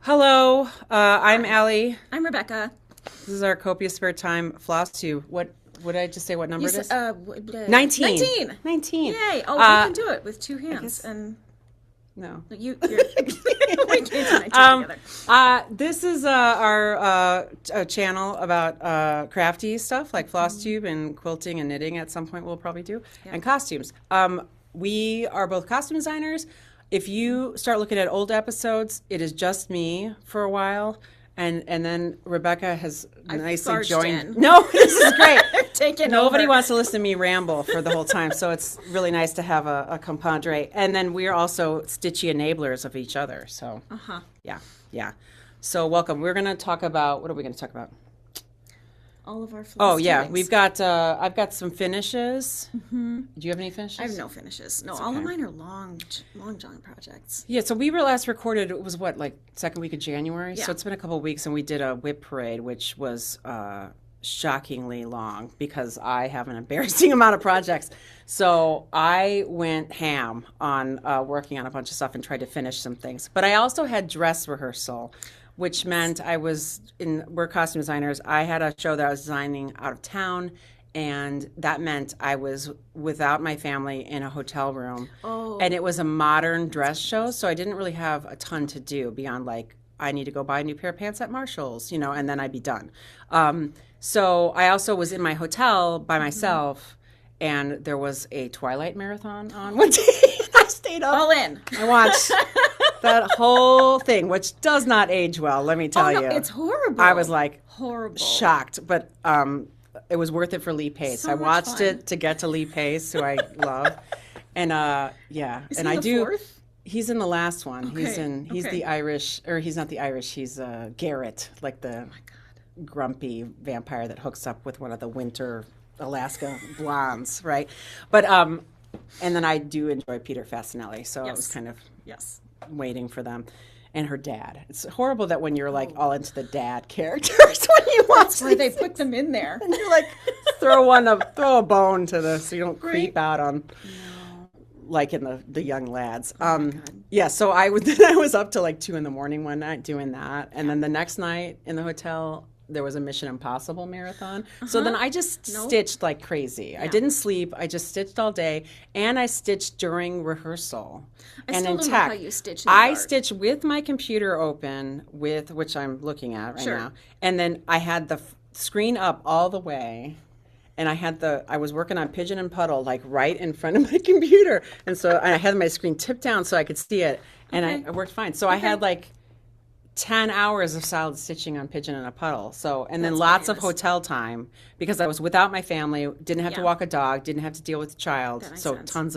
Hello, I'm Aly. I'm Rebekah. This is our copious spare time Flosstube. What did I just say? What number it is? 19. 19. 19. Yay. Oh, we can do it with two hands. And No. you're we can't do 19 together. This is our channel about crafty stuff like Flosstube and quilting and knitting. At some point, we'll probably do and costumes. We are both costume designers. If you start looking at old episodes, it is just me for a while, and then Rebekah has nicely joined. In. No, this is great. Nobody wants to listen to me ramble for the whole time, so it's really nice to have a compadre. And then we're also stitchy enablers of each other. So, yeah. So welcome. We're going to talk about, what are we going to talk about? All of our Oh yeah, we've got. I've got some finishes. Mm-hmm. Do you have any finishes? I have no finishes. No, all of mine are long John projects. Yeah, so we were last recorded. It was what, like second week of January. Yeah. So it's been a couple of weeks, and we did a whip parade, which was shockingly long because I have an embarrassing amount of projects. So I went ham on working on a bunch of stuff and tried to finish some things. But I also had dress rehearsal, which meant we're costume designers. I had a show that I was designing out of town, and that meant I was without my family in a hotel room. Oh. And it was a modern dress show, so I didn't really have a ton to do beyond like, I need to go buy a new pair of pants at Marshall's, and then I'd be done. So I also was in my hotel by myself, and there was a Twilight marathon on one day. I stayed up. All in. I watched that whole thing, which does not age well, let me tell you. It's horrible. I was like horrible, shocked, but it was worth it for Lee Pace. So I watched much fun. it to get to Lee Pace, who I love, and Is and he I the do. fourth? He's in the last one. Okay. He's the Irish, or he's not the Irish. He's Garrett, like the grumpy vampire that hooks up with one of the winter Alaska blondes, right? But and then I do enjoy Peter Fasinelli, so I was kind of waiting for them. And her dad. It's horrible that when you're like all into the dad characters when you watch. That's why they put them in there. And you're like, throw a bone to this so you don't creep out on. Like in the young lads. So I was up till like 2 a.m. one night doing that, and then the next night in the hotel there was a Mission Impossible marathon. So then I just stitched like crazy. Yeah. I didn't sleep. I just stitched all day, and I stitched during rehearsal. I still don't know how you stitch. I stitched with my computer open, which I'm looking at right now, and then I had the screen up all the way. And I was working on Pigeon and Puddle, like right in front of my computer. And so I had my screen tipped down so I could see it. And I worked fine. So I had like 10 hours of solid stitching on Pigeon and a Puddle. So, and then lots of hotel time because I was without my family, didn't have to walk a dog, didn't have to deal with a child. So sense.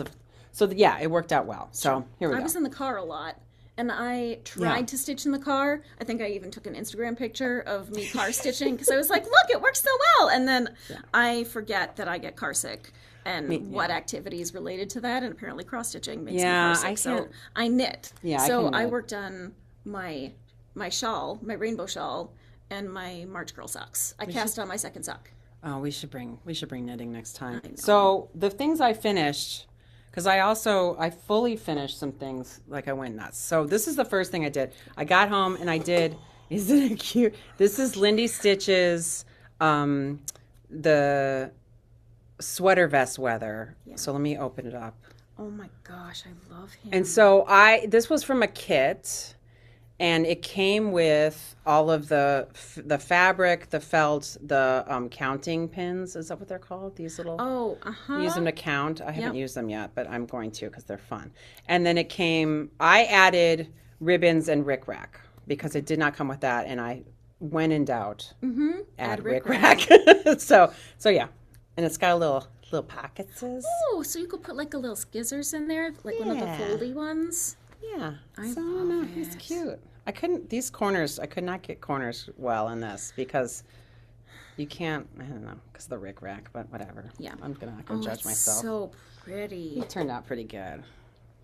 It worked out well. So here we go. I was in the car a lot. And I tried to stitch in the car. I think I even took an Instagram picture of me car stitching because I was like, look, it works so well. And then I forget that I get car sick and what activities related to that. And apparently cross-stitching makes me car sick. So I knit. Yeah, so I worked on my shawl, my rainbow shawl, and my March Girl socks. I cast on my second sock. Oh, we should bring knitting next time. So the things I finished... Because I fully finished some things, like I went nuts. So this is the first thing I did. I got home and I did, isn't it cute? This is Lindy Stitch's, the sweater vest weather. Yeah. So let me open it up. Oh my gosh, I love him. And so this was from a kit. And it came with all of the fabric, the felt, the counting pins. Is that what they're called? These little... Oh, You use them to count. I haven't used them yet, but I'm going to because they're fun. And then it came... I added ribbons and rickrack because it did not come with that. And I, when in doubt, add rickrack. so yeah. And it's got a little pockets. Oh, so you could put like a little skizzers in there, like one of the foldy ones. Yeah, he's cute. I could not get corners well in this because you can't, I don't know, because of the rickrack, but whatever. Yeah. I'm not going to judge myself. So pretty. He turned out pretty good.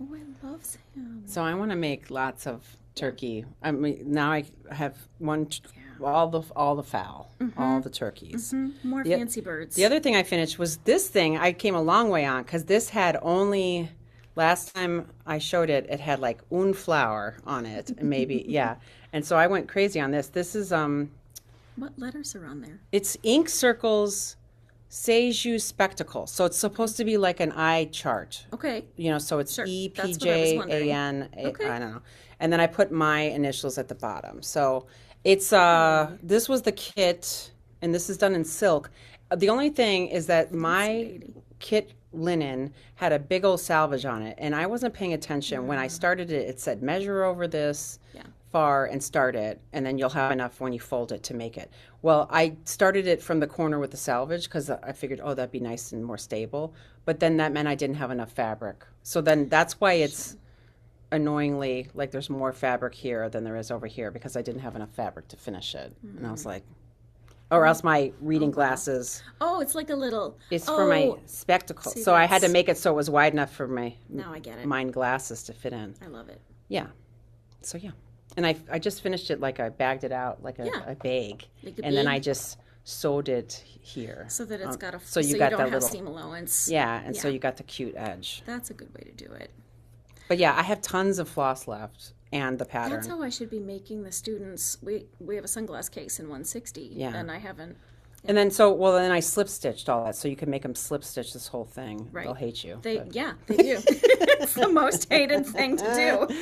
Oh, I love him. So I want to make lots of turkey. I mean, now I have all the fowl, all the turkeys. More fancy birds. The other thing I finished was this thing I came a long way on because this had only Last time I showed it, it had like un flower on it, and maybe yeah. And so I went crazy on this. This is What letters are on there? it's Ink Circles Seiju Spectacle. So it's supposed to be like an eye chart. Okay. So it's Sure. E That's P what I was J wondering. A N. Okay. I don't know. And then I put my initials at the bottom. So it's this was the kit, and this is done in silk. The only thing is that my kit linen had a big old salvage on it, and I wasn't paying attention. When I started it, it said measure over this far and start it, and then you'll have enough when you fold it to make it. Well, I started it from the corner with the salvage because I figured, oh, that'd be nice and more stable. But then that meant I didn't have enough fabric. So then that's why it's annoyingly like there's more fabric here than there is over here because I didn't have enough fabric to finish it. And I was like, or else my reading glasses. Oh, it's like a little. It's for my spectacles. See, So I had to that's- make it so it was wide enough for my Now I get it. mine glasses to fit in. I love it. Yeah. So yeah. And I just finished it like I bagged it out like a bag. Like a and then bag? I just sewed it here. So that it's got a. so you you got don't that have little seam allowance. Yeah, and so Yeah. you got the cute edge. That's a good way to do it. But yeah, I have tons of floss left and the pattern. That's how I should be making the students. We have a sunglass case in 160. Yeah. And I haven't. And then then I slip stitched all that, so you can make them slip stitch this whole thing. Right. They'll hate you. They but- do. It's the most hated thing to do.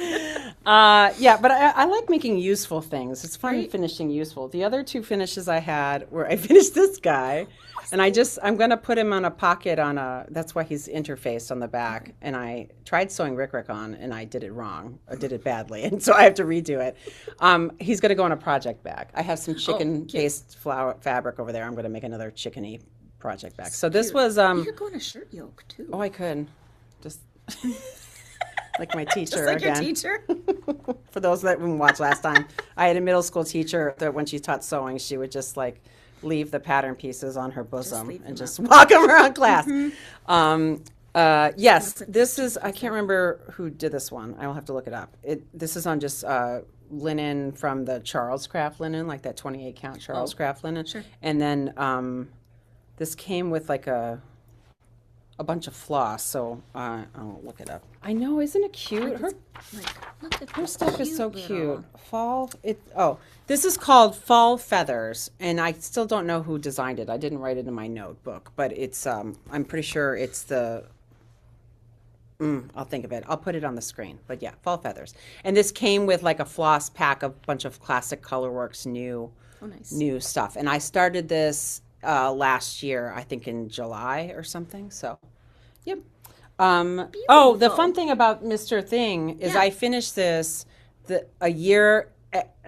Yeah, but I like making useful things. It's fun Right. finishing useful. The other two finishes I had were I finished this guy, and I'm gonna put him on a pocket that's why he's interfaced on the back. And I tried sewing Rick on, and I did it wrong. I did it badly, and so I have to redo it. He's gonna go in a project bag. I have some chicken-based flower fabric over there. I'm gonna make another chickeny project bag. So this was You could go in a shirt yoke too. oh, I could just like my teacher Just like again. your teacher. For those that didn't watch last time, I had a middle school teacher that when she taught sewing, she would just like leave the pattern pieces on her bosom leave and them just walk them around class. Yes, That's a this is, I can't remember who did this one. I will have to look it up. This is on just linen from the Charles Craft linen, like that 28 count Charles Craft linen. Sure. And then this came with like a bunch of floss, so I'll look it up. I know, isn't it cute? Look at Her this stuff is so little- cute. This is called Fall Feathers, and I still don't know who designed it. I didn't write it in my notebook, but it's I'm pretty sure it's the I'll think of it. I'll put it on the screen. But yeah, Fall Feathers. And this came with like a floss pack of a bunch of classic Colorworks new stuff. And I started this last year, I think in July or something. So, yep. The fun thing about Mr. Thing is I finished this a year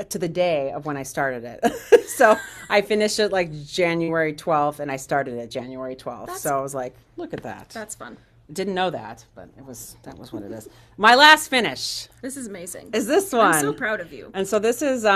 to the day of when I started it. So I finished it like January 12th and I started it January 12th. So I was like, look at that. That's fun. Didn't know that, but that was what it is. My last finish This is amazing. is this one. I'm so proud of you. And so this is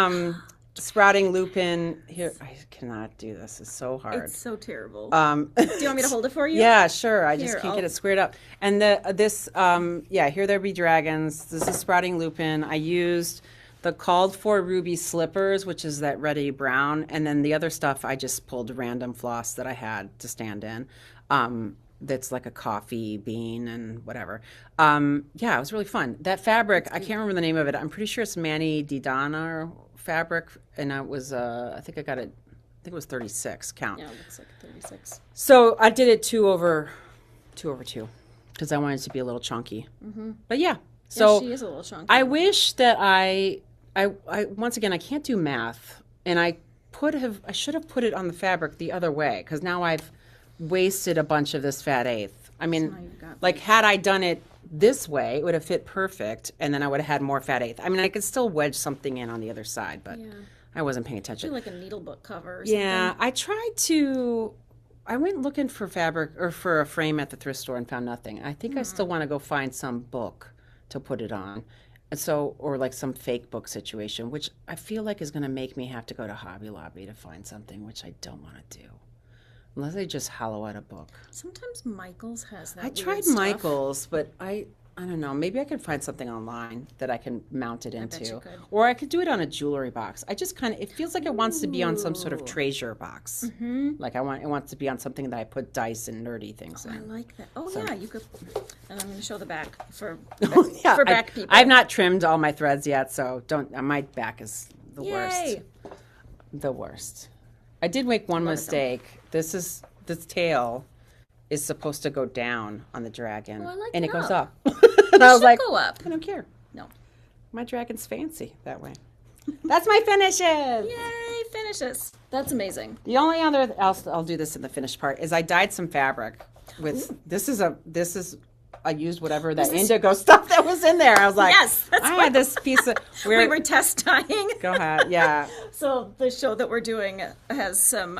sprouting lupin. Here, I cannot do this. It's so hard. It's so terrible. Do Do you want me to hold it for you? Yeah, sure. I just Here, can't I'll- get it squared up. And Here There Be Dragons. This is sprouting lupin. I used the called for ruby slippers, which is that reddy brown, and then the other stuff I just pulled random floss that I had to stand in. That's like a coffee bean and whatever. It was really fun. That fabric, I can't remember the name of it. I'm pretty sure it's Manny Didana fabric, and it was I think it was 36 count. Yeah, it looks like 36. So I did it 2 over 2 because I wanted it to be a little chunky. Mm-hmm. But yeah, so she is a little chunky. I wish that I once again I can't do math, and I should have put it on the fabric the other way because now I've wasted a bunch of this fat eighth. I mean, now you've got like had I done it this way, it would have fit perfect, and then I would have had more fat eighth. I mean, I could still wedge something in on the other side, but I wasn't paying attention. Do like a needle book cover or something. Yeah, I went looking for fabric or for a frame at the thrift store and found nothing. I think I still want to go find some book to put it on. And so, or like some fake book situation, which I feel like is going to make me have to go to Hobby Lobby to find something, which I don't want to do. Unless they just hollow out a book. Sometimes Michael's has that. I weird tried stuff. Michael's, but I I don't know. Maybe I could find something online that I can mount it bet you into. could. Or I could do it on a jewelry box. I just kind of, it feels like it wants to be on some sort of treasure box. Like it wants to be on something that I put dice and nerdy things I in. like that. Oh yeah, you could. And I'm going to show the back for Yeah, for back people. I've not trimmed all my threads yet, so don't. My back is the Yay. worst. The worst. I did make one mistake. This tail is supposed to go down on the dragon, Oh, I like and it it goes up. up. And I was should like, go up. I don't care. No. My dragon's fancy that way. That's my finishes. Yay, finishes. That's amazing. The only other I'll do this in the finished part is I dyed some fabric with this is I used whatever that indigo stuff that was in there. I was like, Yes, that's I what had this piece of we were test dyeing. Go ahead, yeah. So the show that we're doing has some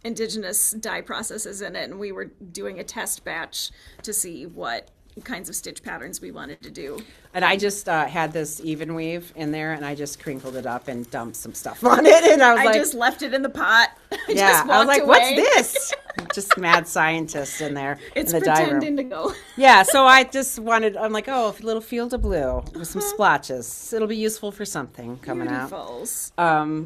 indigenous dye processes in it, and we were doing a test batch to see what kinds of stitch patterns we wanted to do. And I just had this even weave in there, and I just crinkled it up and dumped some stuff on it, and I was like, just left it in the pot. yeah, Just I was like, walked what's away. this? Just mad scientist in there It's in the dye room. pretend indigo. Yeah, so I just I'm like, oh, a little field of blue with some splotches. It'll be useful for something coming out. Beautifuls.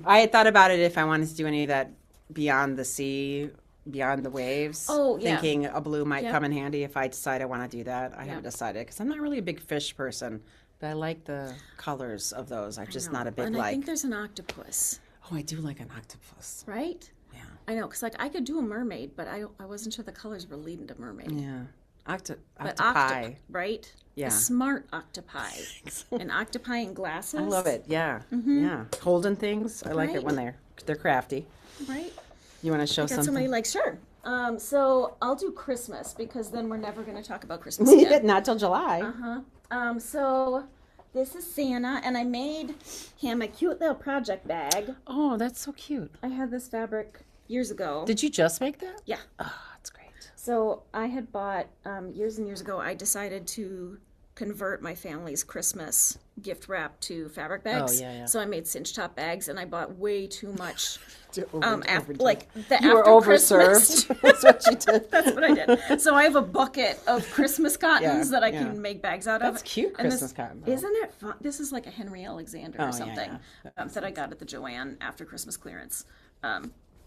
I had thought about it if I wanted to do any of that beyond the sea, beyond the waves. Oh, yeah. Thinking a blue might Yep. come in handy if I decide I want to do that. I haven't decided because I'm not really a big fish person, but I like the colors of those. I'm just not a big And like. I think there's an octopus, Oh, I do like an octopus. right? Yeah. I know, because like I could do a mermaid, but I wasn't sure the colors were leading to mermaid. Yeah. But Octopi. right? Yeah. A smart octopi. An octopi in glasses. I love it. Yeah. Yeah. Holding things. I like it Right? when they're crafty. Right? You want to show Got something? somebody like, sure. So I'll do Christmas because then we're never going to talk about Christmas again. Not till July. So this is Santa, and I made him a cute little project bag. Oh, that's so cute. I had this fabric years ago. Did you just make that? Yeah. Oh, that's great. So I had bought, years and years ago, I decided to convert my family's Christmas gift wrap to fabric bags. Oh, yeah. So I made cinch top bags, and I bought way too much. Over- Like the you were after Christmas. overserved. That's what you did. That's what I did. So I have a bucket of Christmas cottons Yeah, that I yeah. can make bags out of. That's cute, And Christmas cotton, though. Isn't it fun? This is like a Henry Alexander Oh, or yeah, something yeah. that I got at the Joanne after Christmas clearance.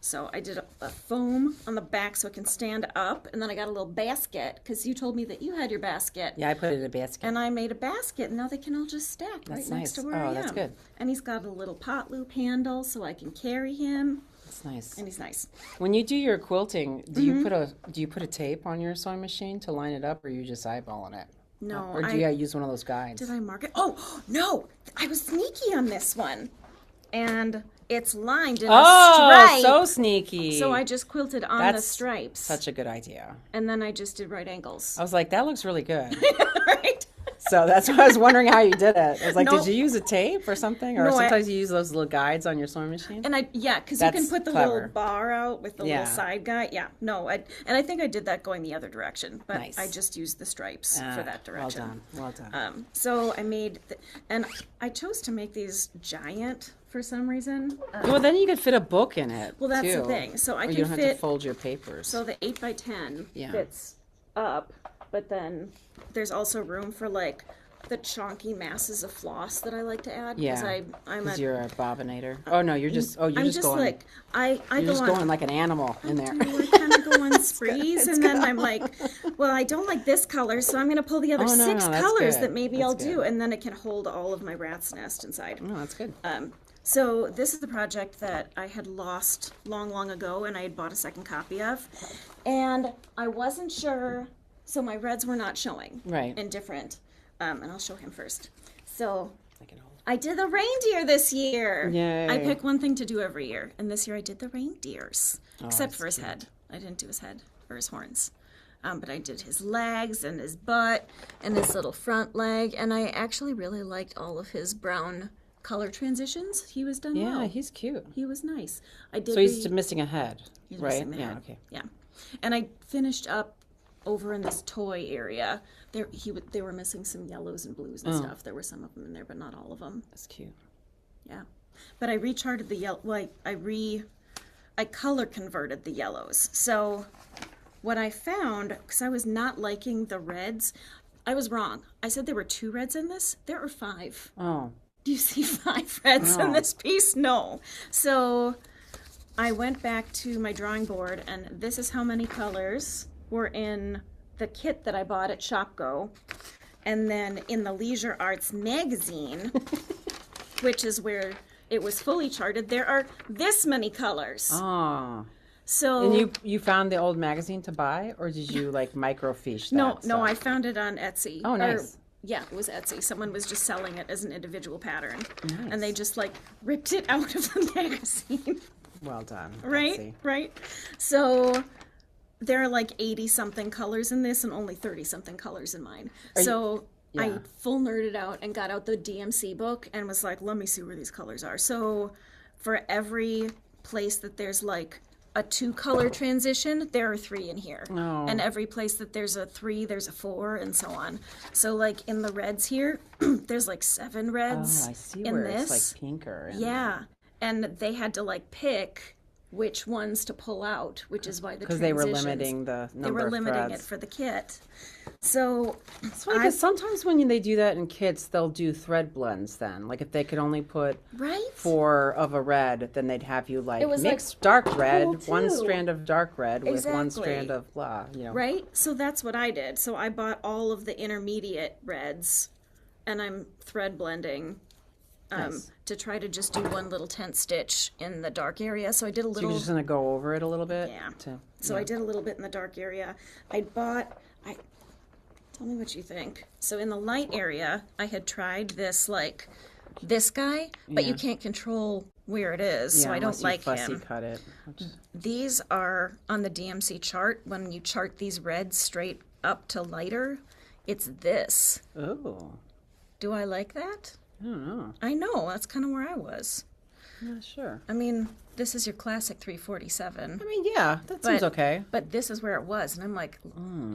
So I did a foam on the back so it can stand up, and then I got a little basket because you told me that you had your basket. Yeah, I put it in a basket. And I made a basket, and now they can all just stack right next nice. to where Oh, I am. that's good. And he's got a little pot loop handle so I can carry him, That's nice. and he's nice. When you do your quilting, do you put a tape on your sewing machine to line it up, or are you just eyeballing it? No, Or do you use one of those guides? Did I mark it? Oh, no! I was sneaky on this one. And it's lined in a stripe. So sneaky. So I just quilted on the That's stripes. Such a good idea. And then I just did right angles. I was like, that looks really good. Right? So that's why I was wondering how you did it. I was like, No. did you use a tape or something? Or No, sometimes you use those little guides on your sewing machine? And because you can That's put the clever. little bar out with the Yeah. little side guide. Yeah, no, and I think I did that going the other direction, but Nice. I just used the stripes for that direction. Well done. So I made, and I chose to make these giant for some reason. Well, then you could fit a book in it. Well, that's the too. thing. So I Or can you don't have fit- to fold your papers. So the 8x10 Yeah. fits up, but then there's also room for like the chunky masses of floss that I like to add. yeah, I'm because a, you're a bobbinator. Oh no, you're just I'm just just going. like I you're go just on. going like an animal in there. I kind of go on sprees, and then I'm like, well, I don't like this color, so I'm going to pull the other Oh, no, 6 no, that's colors good. that maybe That's I'll do, good. and then it can hold all of my rat's nest inside. No, that's good. So this is the project that I had lost long ago, and I had bought a second copy of, and I wasn't sure. So my reds were not showing, Right. and different. And I'll show him first. So I can hold. I did the reindeer this year. Yay. I pick one thing to do every year, and this year I did the reindeers, except that's for his head. I didn't do his head or his horns. But I did his legs and his butt and his little front leg, and I actually really liked all of his brown color transitions. He was done Yeah, well. he's cute. He was nice. I did. So he's missing a head, He's right? missing the Yeah. head. Okay. Yeah, and I finished up over in this toy area. They were missing some yellows and blues and stuff. There were some of them in there, but not all of them. That's cute. Yeah, but I recharted the yellow. Like I color converted the yellows. So what I found, because I was not liking the reds, I was wrong. I said there were 2 reds in this. There are 5. Oh. Do you see 5 reds in this piece? No. So I went back to my drawing board, and this is how many colors were in the kit that I bought at ShopGo. And then in the Leisure Arts magazine, which is where it was fully charted, there are this many colors. Oh. So And you found the old magazine to buy, or did you like microfiche that? no, stuff? I found it on Etsy. Oh, nice. Yeah, it was Etsy. Someone was just selling it as an individual pattern. Nice. And they just like ripped it out of the magazine. Well done. Right? Etsy. Right? So there are like 80 something colors in this and only 30 something colors in mine. I full nerded out and got out the DMC book and was like, let me see where these colors are. So for every place that there's like a 2 color transition, there are 3 in here. Oh. And every place that there's a 3, there's a 4, and so on. So like in the reds here, there's like 7 reds Oh, I see in where this. it's like pinker. Yeah. And they had to like pick which ones to pull out, which is why the Because they were transitions- limiting the number They were of limiting threads. it for the kit. So Because sometimes when they do that in kits, they'll do thread blends then. Like if they could only put right? 4 of a red, then they'd have you like It was, mix like, dark red, cool, one too. strand of dark red with one Exactly. strand of blah, you know. Right? So that's what I did. So I bought all of the intermediate reds and I'm thread blending Nice. to try to just do one little tent stitch in the dark area. So I did a So little you're just going to go over it a little bit? Yeah. So I did a little bit in the dark area. Tell me what you think. So in the light area, I had tried this guy, but you can't control where it is, so I don't like fussy him. cut it. These are on the DMC chart. When you chart these reds straight up to lighter, it's this. Oh, Do I like that? I don't know. I know, that's kind of where I was. I'm not sure. I mean, this is your classic 347. I mean, yeah, that seems okay. But this is where it was, and I'm like,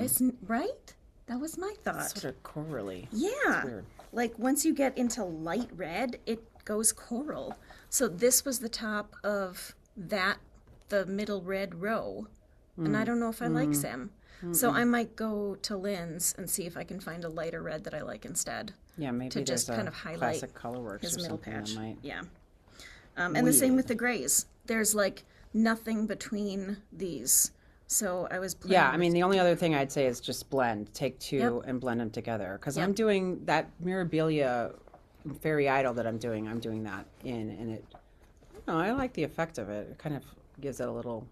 isn't right? That was my thought. Sort of corally. Yeah. weird. Like once you get into light red, it goes coral. So this was the top of the middle red row. And I don't know if I like Sim. So I might go to Lynn's and see if I can find a lighter red that I like instead. Yeah, maybe To there's just a kind of highlight Classic Colorworks his or middle something patch. that might. Yeah. And the same Weird. with the grays. There's like nothing between these. So I was playing Yeah, I with- mean, the only other thing I'd say is just blend. Take 2 Yep. and blend them together. Because Yep. I'm doing that Mirabilia Fairy Idol that I'm doing that in, and it, I like the effect of it. It kind of gives it a little,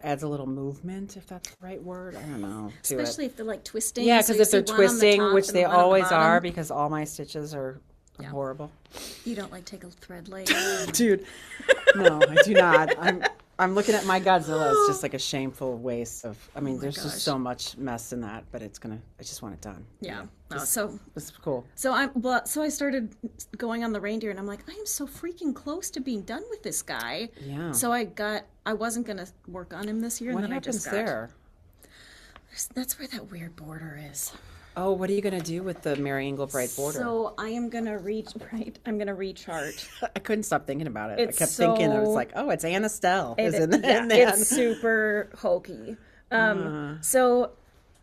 adds a little movement, if that's the right word. I don't know. to it. especially if they're like twisting. Yeah, so because you if they're see one on the twisting, top which and they one on the always bottom. are, because all my stitches are Yeah. horrible. You don't like take a thread layer. Dude, no, I do not. I'm looking at my Godzilla. It's just like a shameful waste of. I mean, there's gosh. just so much mess in that, but I just want it done. Yeah. So It's cool. so I started going on the reindeer, and I'm like, I am so freaking close to being done with this guy. Yeah. So I wasn't gonna work on him this year, and What then I happens just got. there? That's where that weird border is. Oh, what are you gonna do with the Mary Englebright border? So I am gonna I'm gonna rechart. I couldn't stop thinking about it. It's I kept thinking, I was so- like, oh, it's Anna Stell. Yeah, it's super hokey. So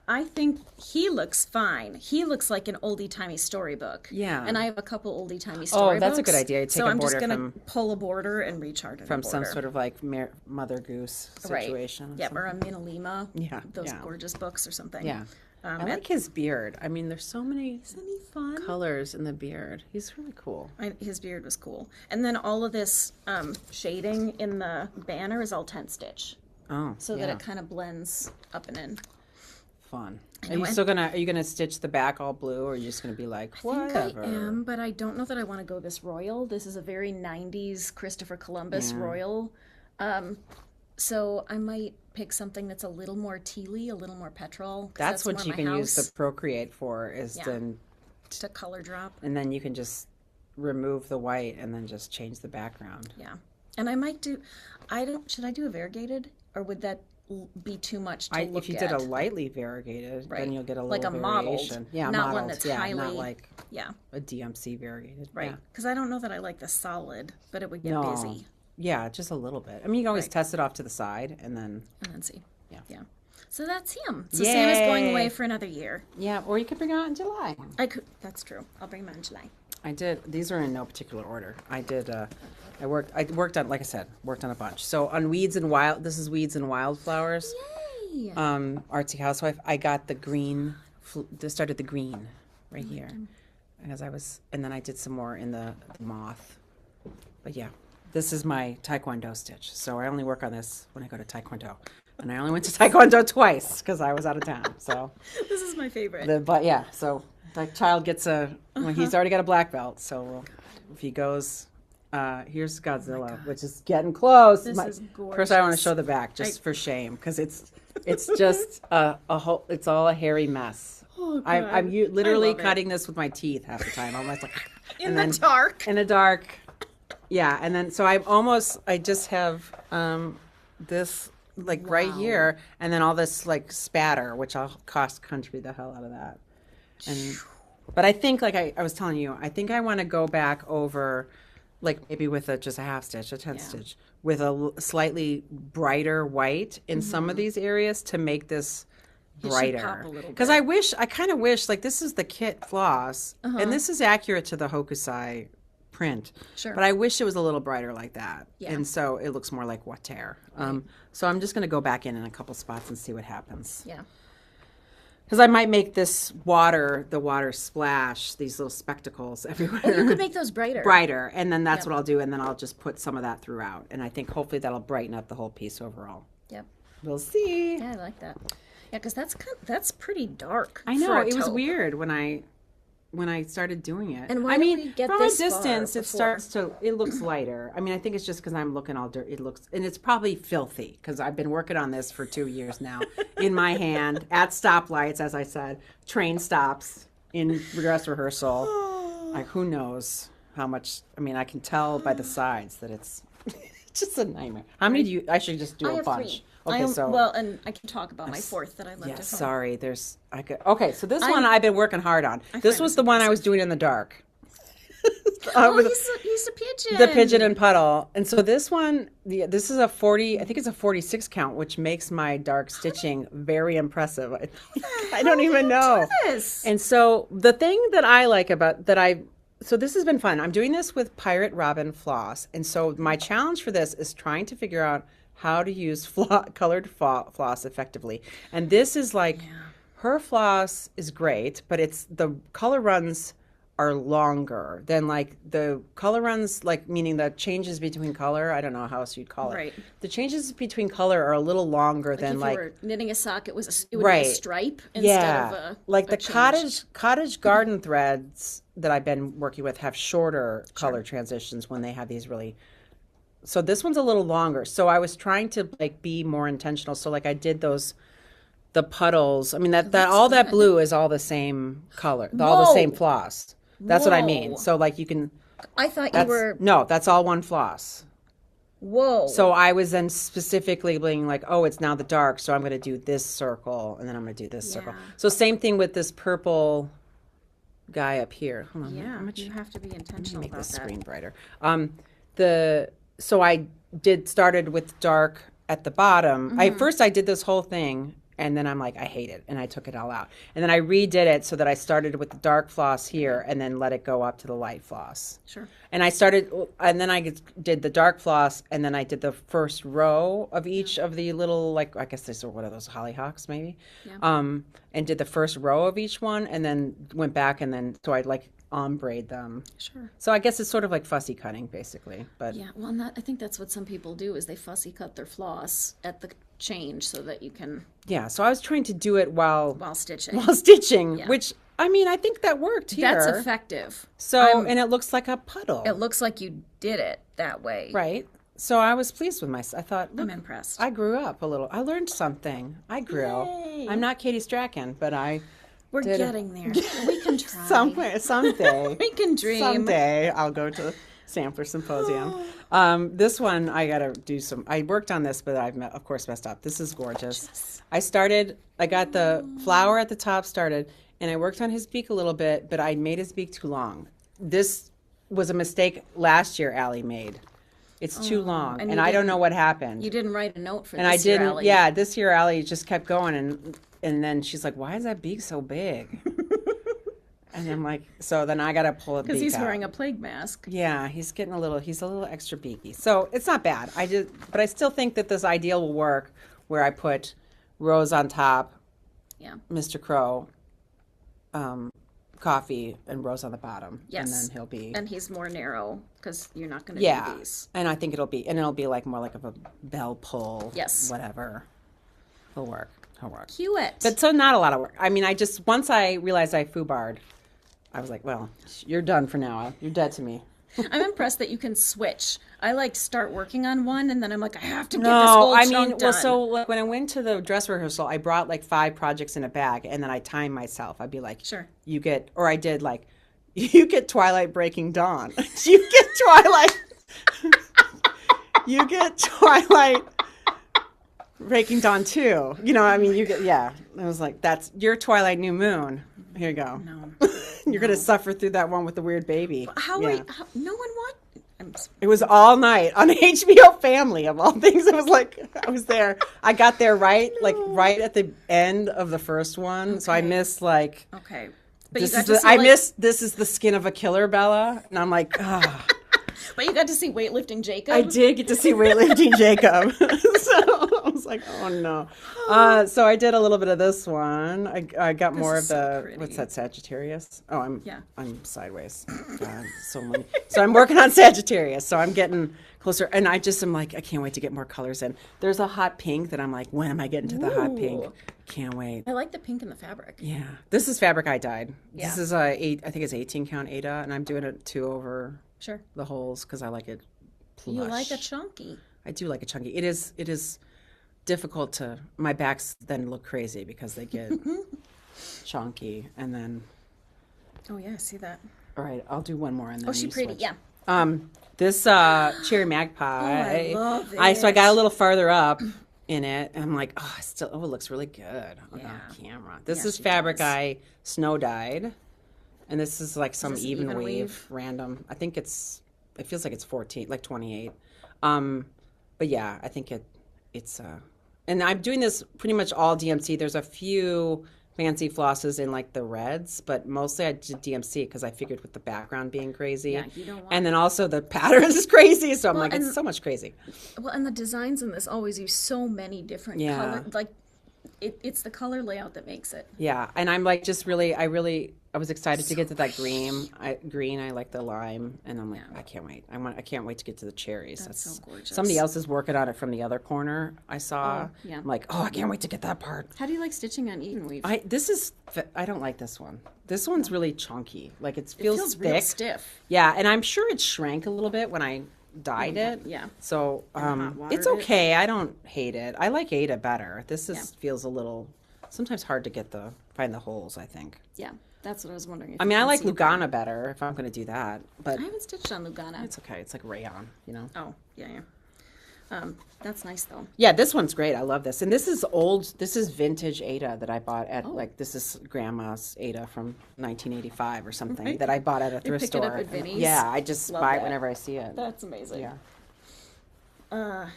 I think he looks fine. He looks like an oldie-timey storybook. Yeah. And I have a couple oldie-timey storybooks. Oh, that's a good idea. Take so a I'm just border going to pull a border and rechart it. from some sort of like Mother Goose right. situation. Yeah, or a Minalima. Yeah, Those yeah. gorgeous books or something. Yeah. I like his beard. I mean, there's so many Isn't he fun? colors in the beard. He's really cool. His beard was cool. And then all of this shading in the banner is all tent stitch. Oh, So that it kind of blends up and in. fun. Anyway. Are you gonna stitch the back all blue, or are you just gonna be like, whatever? I am, but I don't know that I want to go this royal. This is a very 90s Christopher Columbus royal. So I might pick something that's a little more tealy, a little more petrol. 'Cause That's what more you my can use house the Procreate for, is Yeah. then, to color drop. and then you can just remove the white and then just change the background. Yeah. And I might do, should I do a variegated? Or would that be too much to look If you at? did a lightly variegated, Right. then you'll get a Like little a mottled, variation. Yeah, not one mottled. that's yeah, highly- not like Yeah, a DMC variegated. right. Yeah. Because I don't know that I like the solid, but it would get No. busy. Yeah, just a little bit. I mean, you can always Right. test it off to the side and then. And then see. Yeah. Yeah. So that's him. So Sam is going away for another year. Yeah, or you could bring it out in July. I could. That's true. I'll bring him out in July. I did. These are in no particular order. I did. I worked on, like I said, worked on a bunch. So on weeds and wild. This is weeds and wildflowers. Yay! Artsy housewife. I got the green. Started the green right here, and then I did some more in the moth. But yeah, this is my Taekwondo stitch. So I only work on this when I go to Taekwondo. And I only went to Taekwondo twice because I was out of town. So this is my favorite. But yeah, so the child gets he's already got a black belt. So if he goes, here's Godzilla, which is getting close. This is gorgeous. First, I want to show the back just for shame because it's just a whole. It's all a hairy mess. Oh, I'm literally cutting this with my teeth half the time. I'm like in the dark. In the dark. Yeah, and then so I just have this. Like right here, and then all this like spatter, which I'll cost country the hell out of that. But I think, like I was telling you, I think I want to go back over, like maybe with just a half stitch, a 10th stitch, with a slightly brighter white in some of these areas to make this brighter. Because I kind of wish, like this is the kit floss, and this is accurate to the Hokusai print. Sure. But I wish it was a little brighter like that. Yeah. And so it looks more like water. So I'm just going to go back in a couple spots and see what happens. Yeah. Because I might make the water splash, these little spectacles everywhere. Oh, you could make those brighter. Brighter. And then that's what I'll do. And then I'll just put some of that throughout. And I think hopefully that'll brighten up the whole piece overall. Yep. We'll see. Yeah, I like that. Yeah, because that's pretty dark. I know. It was weird when I started doing it. And why did we get from this a distance, far it looks lighter. I mean, I think it's just because I'm looking all dirty. And it's probably filthy because I've been working on this for 2 years now in my hand at stoplights, as I said, train stops in dress rehearsal. Like, who knows how much, I mean, I can tell by the sides that it's just a nightmare. How many do you, I should just do I a have bunch. 3. Okay, and I can talk about my 4th that I left at home. Sorry, okay, so this one I've been working hard on. This was the one I was doing in the dark. He's a pigeon. The pigeon and puddle. And so this one, this is a 40, I think it's a 46 count, which makes my dark stitching very impressive. I don't even know. And so the thing that I like about so this has been fun. I'm doing this with Pirate Robin floss. And so my challenge for this is trying to figure out how to use colored floss effectively. And this is like, her floss is great, but the color runs are longer than like the color runs, like meaning the changes between color. I don't know how else you'd call it. Right. The changes between color are a little longer than if like. If you were knitting a sock, it would be a stripe instead of a like the change. cottage garden threads that I've been working with have shorter color transitions when they have these really. So this one's a little longer. So I was trying to like be more intentional. So like I did the puddles. I mean that all that blue is all the same color, all the same floss. That's what I mean. So like you can. I thought you were. No, that's all one floss. Whoa. So I was then specifically being like, oh, it's now the dark, so I'm going to do this circle, and then I'm going to do this circle. So same thing with this purple guy up here. Hold on. Yeah, you have to be intentional make about this that. screen brighter. So I started with dark at the bottom. First I did this whole thing, and then I'm like, I hate it, and I took it all out. And then I redid it so that I started with the dark floss here, and then let it go up to the light floss. Sure. And then I did the dark floss, and then I did the first row of each of the little, like, I guess these are what are those, hollyhocks maybe? Yeah. And did the first row of each one, and then went back, and then, so I'd like ombre them. Sure. So I guess it's sort of like fussy cutting, basically. But yeah, well, I think that's what some people do is they fussy cut their floss at the change so that you can. Yeah, so I was trying to do it while stitching. Which, I mean, I think that worked here. That's effective. So, and it looks like a puddle. It looks like you did it that way. Right. So I was pleased with myself. I thought, I'm impressed. I grew up a little. I learned something. I grew. Yay. I'm not Katie Strachan, but we're getting there. We can try. Someday. We can dream. Someday I'll go to the Sampler Symposium. This one I got to do I worked on this, but I've of course messed up. This is gorgeous. I got the flower at the top started, and I worked on his beak a little bit, but I made his beak too long. This was a mistake last year Aly made. It's too long, and and you I don't didn't- know what happened. You didn't write a note for And this I didn't. year, Aly. Yeah, this year Aly just kept going, and then she's like, "Why is that beak so big?" And I'm like, so then I gotta pull it Because he's wearing a plague mask. Yeah, he's a little extra beaky. So it's not bad. But I still think that this ideal will work, where I put Rose on top, Yeah. Mr. Crow, Coffee, and Rose on the bottom. Yes. And then he'll be. And he's more narrow because you're not going to Yeah, do these. and I think it'll be like more like of a bell pull. Yes. Whatever. He'll work. Cute. But so not a lot of work. I mean, once I realized I foobarred, I was like, well, you're done for now. You're dead to me. I'm impressed that you can switch. I like start working on one and then I'm like, I have to get this whole chunk done. Well, so like when I went to the dress rehearsal, I brought like 5 projects in a bag, and then I timed myself. I'd be like, Sure. you get Twilight Breaking Dawn. You get Twilight. You get Twilight Breaking Dawn too. You know, I mean, I was like, that's your Twilight New Moon. Here you go. No. You're going to suffer through that one with the weird baby. No one It was all night on HBO Family, of all things. It was like, I was there. I got there right at the end of the first one. Okay. So I missed like, okay. But this is the skin of a killer, Bella. And I'm like, ah. But you got to see Weightlifting Jacob. I did get to see Weightlifting Jacob. So I was like, oh no. So I did a little bit of this one. I got more of the, what's that, Sagittarius? Oh, I'm sideways. God, so I'm working on Sagittarius. So I'm getting closer. And I just am like, I can't wait to get more colors in. There's a hot pink that I'm like, when am I getting to the hot pink? Can't wait. I like the pink in the fabric. Yeah. This is fabric I dyed. Yeah. This is I think it's 18 count Ada, and I'm doing it 2 over the holes because I like it plush. You like a chunky. I do like a chunky. It is difficult to, my backs then look crazy because they get chunky, and then. Oh yeah, I see that. All right, I'll do one more and then she's pretty, switch. yeah. This Cherry Magpie. Oh, I love it. So I got a little farther up in it, and I'm like, it looks really good on camera. This is fabric I snow dyed, and this is like some even weave, random. I think it feels like it's 14, like 28. But yeah, I think it's and I'm doing this pretty much all DMC. There's a few fancy flosses in like the reds, but mostly I did DMC because I figured with the background being crazy. Yeah, you don't want and then also the pattern is crazy, so I'm like, it's so much crazy. Well, and the designs in this always use so many different colors. Like, it's the color layout that makes it. Yeah, and I'm like I was excited to get to that green. I like the lime, and I'm like, I can't wait. I can't wait to get to the cherries. That's so gorgeous. Somebody else is working on it from the other corner. I saw. Oh, yeah. I'm like, I can't wait to get that part. How do you like stitching on even weave? I don't like this one. This one's really chunky. Like it feels thick. Real stiff. Yeah, and I'm sure it shrank a little bit when I dyed it. Yeah. So it's okay. I don't hate it. I like Ada better. This feels a little sometimes hard to find the holes, I think. Yeah. That's what I was wondering. I mean, I like Lugana better if I'm going to do that, but I haven't stitched on Lugana. It's okay. It's like rayon, you know. Oh, yeah. That's nice though. Yeah, this one's great. I love this, and this is old. This is vintage Ada that I bought at this is Grandma's Ada from 1985 or something that I bought at a thrift store. Pick it up at Vinnie's. Yeah, I just buy it whenever I see it. That's amazing. Yeah.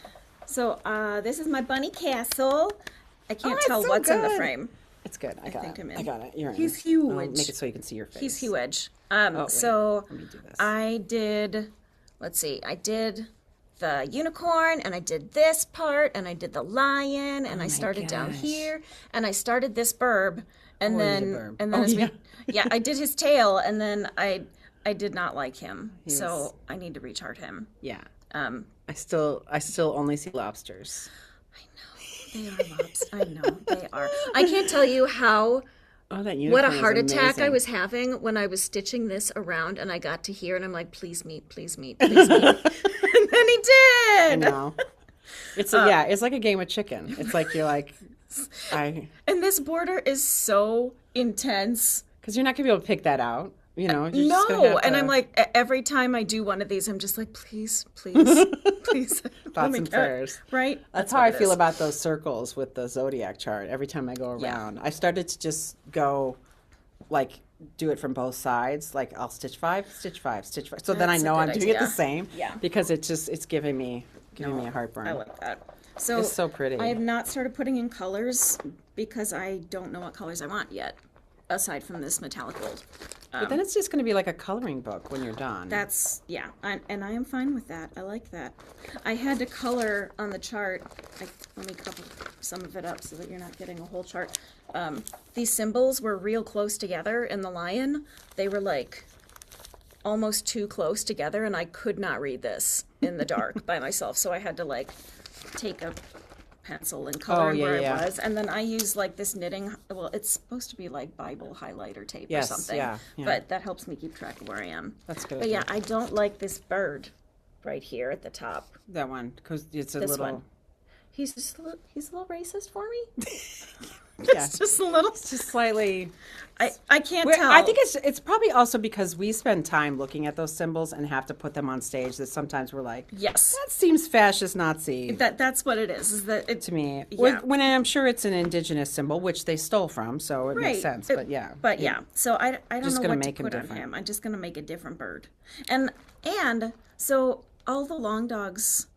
So this is my bunny castle. I can't tell what's in the frame. It's good. I got it. I'm in. I got it. You're in. He's huge. I'll make it so you can see your face. He's huge. So let me do this. I did. Let's see. I did the unicorn, and I did this part, and I did the lion, and I started down here, and I started this burb, and then I did his tail, and then I did not like him, so I need to rechart him. Yeah. I still only see lobsters. They are lobsters. I know they are. I can't tell you what a heart attack I was having when I was stitching this around, and I got to here, and I'm like, please meet, please meet, please meet. And then he did. I know. It's it's like a game of chicken. It's like you're like, And this border is so intense because you're not gonna be able to pick that out. You know, and I'm like, every time I do one of these, I'm just like, please, please, please. Thoughts and prayers. Right? That's how I feel about those circles with the zodiac chart. Every time I go around, I started to just go like do it from both sides. Like I'll stitch 5, stitch 5, stitch 5. So then I That's a know I'm good doing it the idea. same. Yeah. Because it's giving me a heartburn. I like that. So It's so pretty. I have not started putting in colors because I don't know what colors I want yet, aside from this metallic gold. But then it's just going to be like a coloring book when you're done. That's, yeah, and I am fine with that. I like that. I had to color on the chart. Let me cover some of it up so that you're not getting a whole chart. These symbols were real close together in the lion. They were like almost too close together, and I could not read this in the dark by myself. So I had to like take a pencil and color where it was, and then I use like this knitting. Well, it's supposed to be like Bible highlighter tape or something. But that helps me keep track of where I am. That's good. But yeah, I don't like this bird right here at the top. That one, because it's a This little. one. He's a little racist for me. Yeah. It's just a little. It's just slightly. I can't tell. I think it's probably also because we spend time looking at those symbols and have to put them on stage that sometimes we're like, yes, that seems fascist Nazi. That's what it is. Is that it to me? Yeah. When I'm sure it's an indigenous symbol, which they stole from, so it makes sense. But yeah. But yeah. So I don't Just know gonna what to make him put on different. him. I'm just gonna make a different bird. And so all the long dogs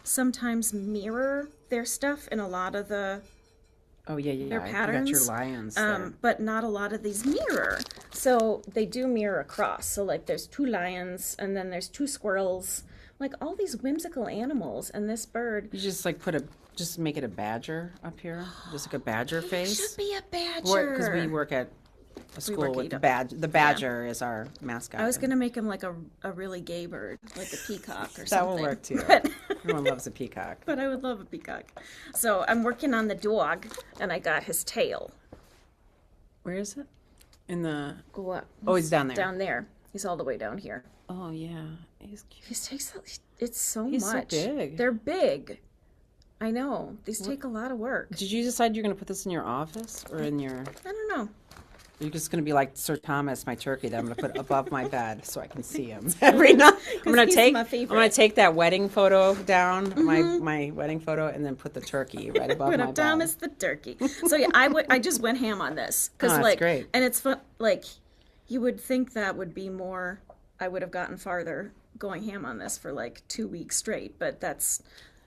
sometimes mirror their stuff in a lot of the Oh yeah. their I patterns. got your lions. There. But not a lot of these mirror. So they do mirror across. So like there's 2 lions and then there's 2 squirrels. Like all these whimsical animals, and this bird. You just like just make it a badger up here, just like a badger face. Should be a badger. Because we work at a school work with at the a- badger. The badger is our mascot. I was gonna make him like a really gay bird, like a peacock or something. That will work too. But, Everyone loves a peacock. but I would love a peacock. So I'm working on the dog, and I got his tail. Where is it? In the. Go up. Oh, he's down there. Down there. He's all the way down here. Oh yeah, he's cute. These takes it's so He's so much. big. They're big. I know. These take a lot of work. Did you decide you're going to put this in your office or in your? I don't know. You're just going to be like Sir Thomas, my turkey, that I'm going to put above my bed so I can see him every night. I'm going he's to take. my I'm favorite. going to take that wedding photo down, my wedding photo, and then put the turkey right above Put my up bed. Thomas the turkey. So yeah, I just went ham on this because that's like, great. and it's fun. Like, you would think that would be more. I would have gotten farther going ham on this for like 2 weeks straight, but that's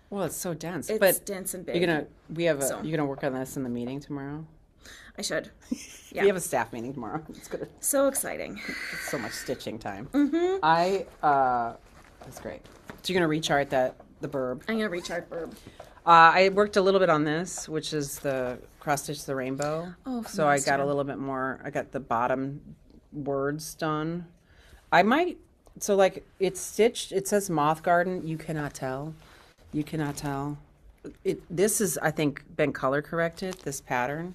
Well, it's so dense. it's but dense and big. you're gonna work on this in the meeting tomorrow. I should. Yeah. We have a staff meeting tomorrow. It's gonna. So exciting. It's so much stitching time. That's great. So you're gonna rechart the burb. I'm gonna rechart burb. I worked a little bit on this, which is the cross stitch the rainbow. Oh, so I got a master. little bit more. I got the bottom words done. I might. So like it's stitched. It says moth garden. You cannot tell. You cannot tell. This is, I think, been color corrected. This pattern,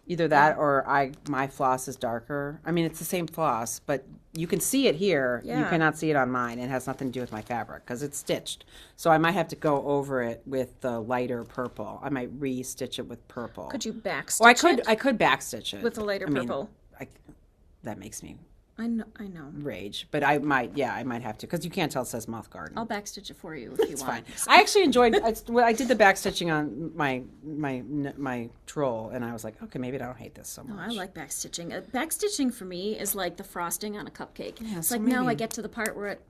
either that or my floss is darker. I mean, it's the same floss, but you can see it here. You Yeah. cannot see it on mine. It has nothing to do with my fabric because it's stitched. So I might have to go over it with the lighter purple. I might re-stitch it with purple. Could you backstitch Or it? I could backstitch it With the lighter purple. That makes me I know. rage, but I might have to because you can't tell it says moth garden. I'll backstitch it for you if you It's want. fine. I actually enjoyed. I did the backstitching on my troll, and I was like, okay, maybe I don't hate this so much. Oh, I like backstitching. Backstitching for me is like the frosting on a cupcake. It's so like now I maybe- get to the part where it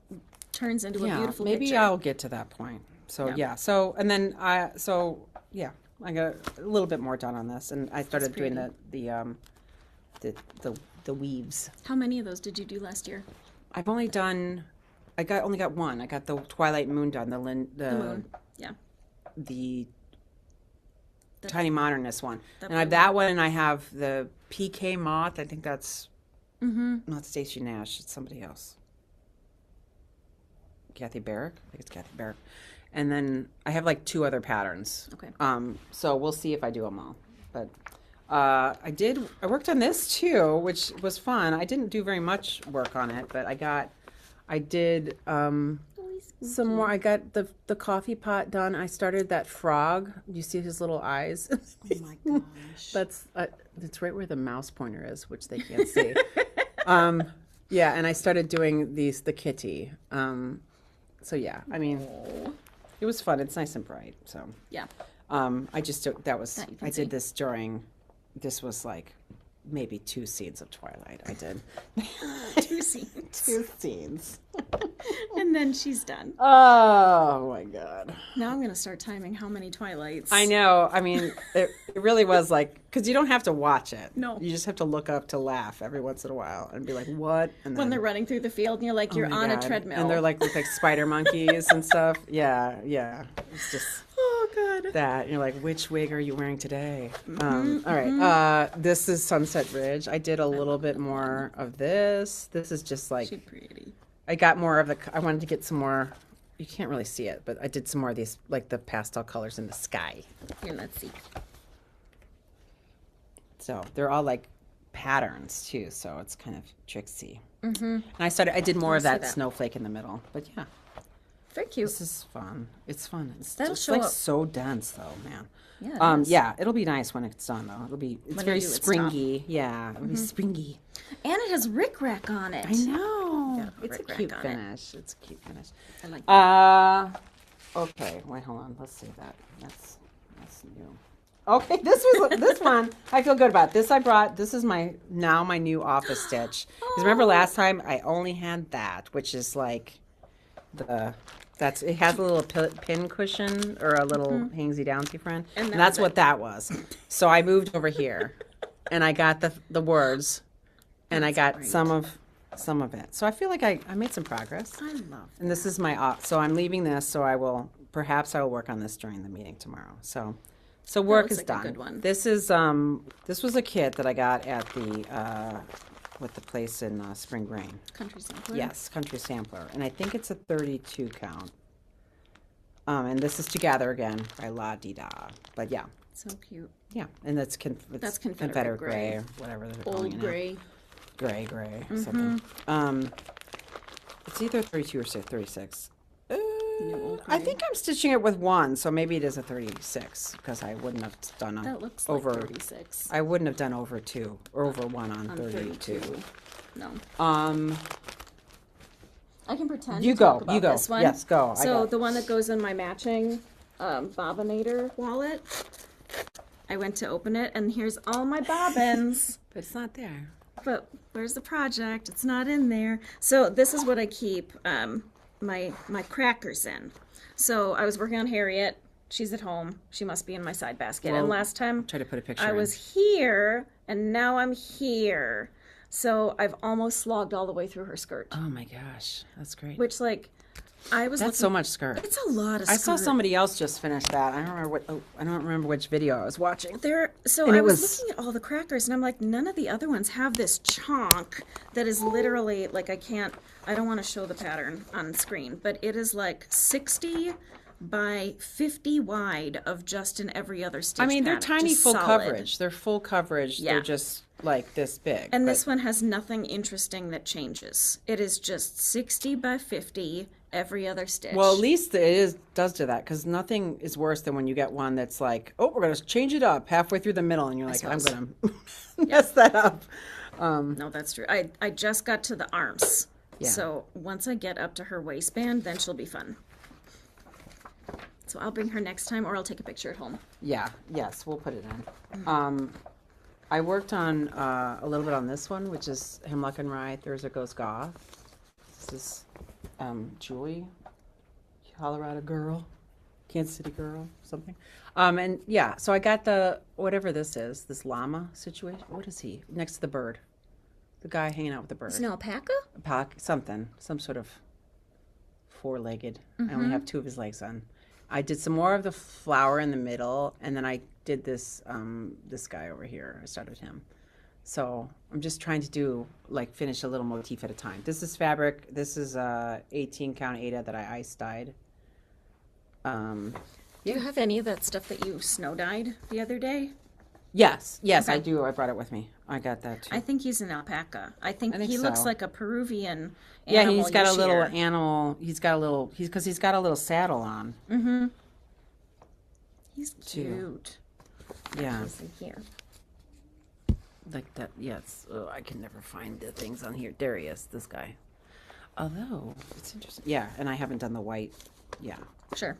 turns into a Yeah, beautiful maybe picture. I'll get to that point. So yeah. So and then I got a little bit more done on this, and I started doing the weaves. How many of those did you do last year? I've only got one. I got the Twilight Moon done. The Moon. Yeah. the Tiny Modernist one. And I have blue that one, and I have the PK Moth. I think that's not Stacey Nash. It's somebody else. Kathy Barrick? I think it's Kathy Barrick. And then I have like 2 other patterns. Okay. So we'll see if I do them all. But I worked on this too, which was fun. I didn't do very much work on it, but I did some more. I got the coffee pot done. I started that frog. Do you see his little eyes? Oh my gosh. That's right where the mouse pointer is, which they can't see. Yeah, and I started doing the kitty. So yeah, I mean, it was fun. It's nice and bright. So Yeah. I just took That you can I see. did this during. This was like maybe 2 scenes of Twilight. I did. 2 scenes. 2 scenes. And then she's done. Oh my God. Now I'm going to start timing how many Twilights. I know. I mean, it really was like, because you don't have to watch it. No. You just have to look up to laugh every once in a while and be like, what? And then, When they're running through the field and you're like, oh you're my on God. a treadmill. And they're like, look like spider monkeys and stuff. Yeah. It's just oh, God. that. And you're like, which wig are you wearing today? All right. This is Sunset Ridge. I did a little bit more of this. This is just like, She's pretty. I got more of the, I wanted to get some more, you can't really see it, but I did some more of these, like the pastel colors in the sky. Here, let's see. So they're all like patterns too, so it's kind of tricksy. And I did more of that snowflake in the middle, but yeah. Very cute. This is fun. It's fun. It's That'll just show like up. so dense though, man. Yeah, it is. Yeah, it'll be nice when it's done though. It's When very you do its springy. Yeah, it'll be springy. And it has rickrack on it. I know. Yeah, It's a rickrack cute on it. finish. It's a cute finish. I like that. Okay, wait, hold on. Let's see that. That's new. Okay, this one I feel good about. This I brought. This is my new office stitch. Because remember last time I only had that, which is like it has a little pin cushion or a little hangsy downsy friend, and that's what that was. So I moved over here, and I got the words, and I got some of it. So I feel like I made some progress. I love And this is my so I'm leaving this. So I will work on this during the meeting tomorrow. So work looks is like a done. good one. This is this was a kit that I got at the with the place in Spring Grain. Country Sampler. Yes, Country Sampler, and I think it's a 32 count. And this is Together Again by La Di Da. But yeah, So cute. yeah, and that's Confederate Gray or whatever they're calling it Old now. gray. Gray, something. It's either 32 or 36. Old I gray. think I'm stitching it with one, so maybe it is a 36 because I wouldn't have done That looks over. like 36. I wouldn't have done over 2 or over 1 on On 32. 32. No. I can pretend You to go, talk about you go. this one. Yes, go. I So got- the one that goes in my matching bobbinator wallet, I went to open it, and here's all my bobbins. But it's not there. But where's the project? It's not in there. So this is what I keep my crackers in. So I was working on Harriet. She's at home. She must be in my side basket. Well, and last time Try to put a picture I in. was here, and now I'm here. So I've almost slogged all the way through her skirt. Oh my gosh, that's great. Which, like, I was That's looking, so much skirt. It's a lot of I skirt. saw somebody else just finish that. I don't remember which video I was watching. So And I it was was- looking at all the crackers, and I'm like, none of the other ones have this chonk that is literally, like, I don't want to show the pattern on screen, but it is like 60 by 50 wide of just in every other stitch I mean, they're pattern, tiny just full solid. coverage. They're full coverage. Yeah. They're just like this big. And but- this one has nothing interesting that changes. It is just 60 by 50 every other stitch. Well, at least does do that, because nothing is worse than when you get one that's like, oh, we're going to change it up halfway through the middle, and you're like, I'm suppose. going to mess that up. No, that's true. I just got to the arms. Yeah. So once I get up to her waistband, then she'll be fun. So I'll bring her next time, or I'll take a picture at home. Yeah, yes, we'll put it in. I worked on a little bit on this one, which is Hemlock and Rye, Thursday Goes Goth. This is Julie, Colorado girl, Kansas City girl, something. And yeah, so I got whatever this is, this llama situation. What is he? Next to the bird. The guy hanging out with the bird. Is it an alpaca? Some sort of four-legged. I only have 2 of his legs on. I did some more of the flower in the middle, and then I did this guy over here. I started with him. So I'm just trying to finish a little motif at a time. This is fabric. This is 18 count Aida that I ice dyed. Do you have any of that stuff that you snow dyed the other day? Yes, Okay. I do. I brought it with me. I got that too. I think he's an alpaca. I think he so. looks like a Peruvian Yeah, animal. he's got a little Yashir. animal. He's got a little saddle on. Mm-hmm. He's Too. cute. Yeah, He's in here. like that. Yes. Oh, I can never find the things on here. There he is. This guy. Although it's interesting. Yeah, and I haven't done the white. Yeah. Sure.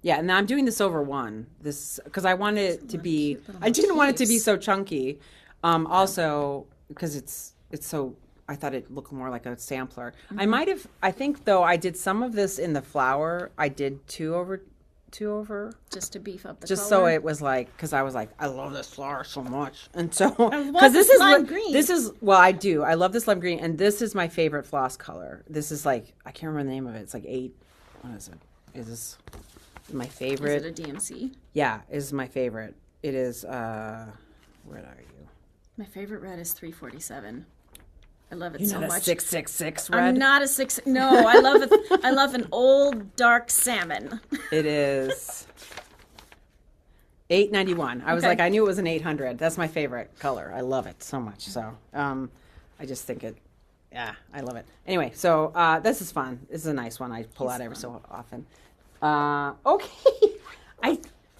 Yeah, and I'm doing this over one. This because I wanted it to be. cute little I didn't want it to be motifs. so chunky. Also, because it's so, I thought it looked more like a sampler. I think though I did some of this in the flower. I did two over. Just to beef up the Just color. so it was like, because I was like, I love this flower so much, and so because this is lime green. This is I do. I love this lime green, and this is my favorite floss color. This is like, I can't remember the name of it. It's like 8. What is it? Is this my favorite? Is it a DMC? Yeah, is my favorite. It is. Where are you? My favorite red is 347. I love it You're so not much. a 666 red. I'm not a 6. No, I love it. I love an old dark salmon. It is 891. I was like, I knew it was an 800. That's my favorite color. I love it so much. So, I just think it. Yeah, I love it. Anyway, so this is fun. This is a nice one. I pull out every so often. Okay,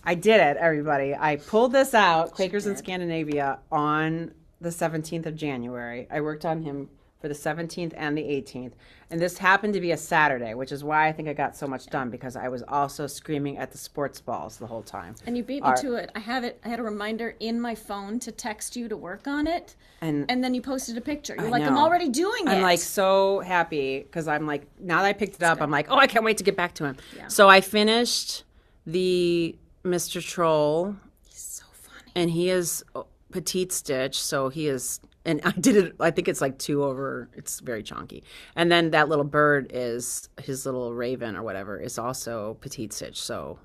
I did it, everybody. I pulled this out, Quakers in Scandinavia, on the 17th of January. I worked on him for the 17th and the 18th. And this happened to be a Saturday, which is why I think I got so much done, because I was also screaming at the sports balls the whole time. And you beat me to it. I had a reminder in my phone to text you to work on it. And then you posted a picture. You're like, I'm already doing it. I'm like so happy, because I'm like, now that I picked it up, I'm like, oh, I can't wait to get back to him. Yeah. So I finished the Mr. Troll. He's so funny. And he is petite stitch, so he is, and I did it, I think it's like 2 over, it's very chunky. And then that little bird is, his little raven or whatever, is also petite stitch, so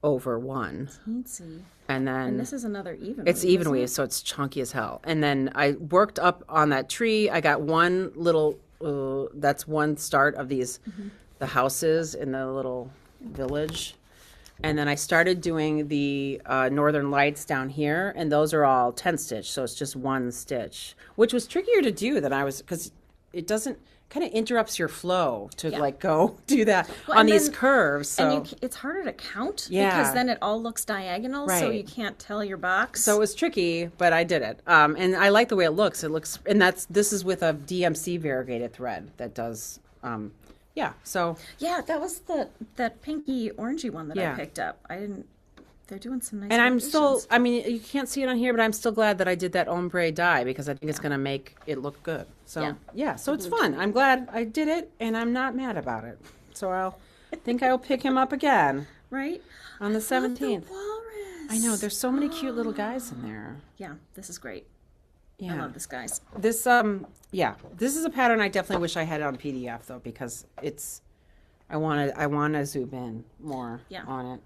over 1. Teensy. And then And this is another even it's weave, even isn't weave, it? so it's chunky as hell. And then I worked up on that tree. I got one little, that's one start of these, the houses in the little village. And then I started doing the Northern Lights down here, and those are all 10 stitch, so it's just 1 stitch, which was trickier to do than I was, because it doesn't, kind of interrupts your flow to like go do that on these curves. So. And it's harder to count Yeah. because then it all looks diagonal, so Right. you can't tell your box. So it was tricky, but I did it. And I like the way it looks. It looks, and this is with a DMC variegated thread that does, yeah. So yeah, that was that pinky orangey one that Yeah. I picked up. They're doing some nice. and I'm variations. still, I mean, you can't see it on here, but I'm still glad that I did that ombre dye, because I think it's going to make it look good. So yeah, so it's fun. I'm glad I did it, and I'm not mad about it. So I'll pick him up again right on the I love 17th. the walrus. I know, there's so many cute little guys in there. Yeah, this is great. Yeah. I love this, guys. This this is a pattern I definitely wish I had on PDF though, because I want to zoom in more on it.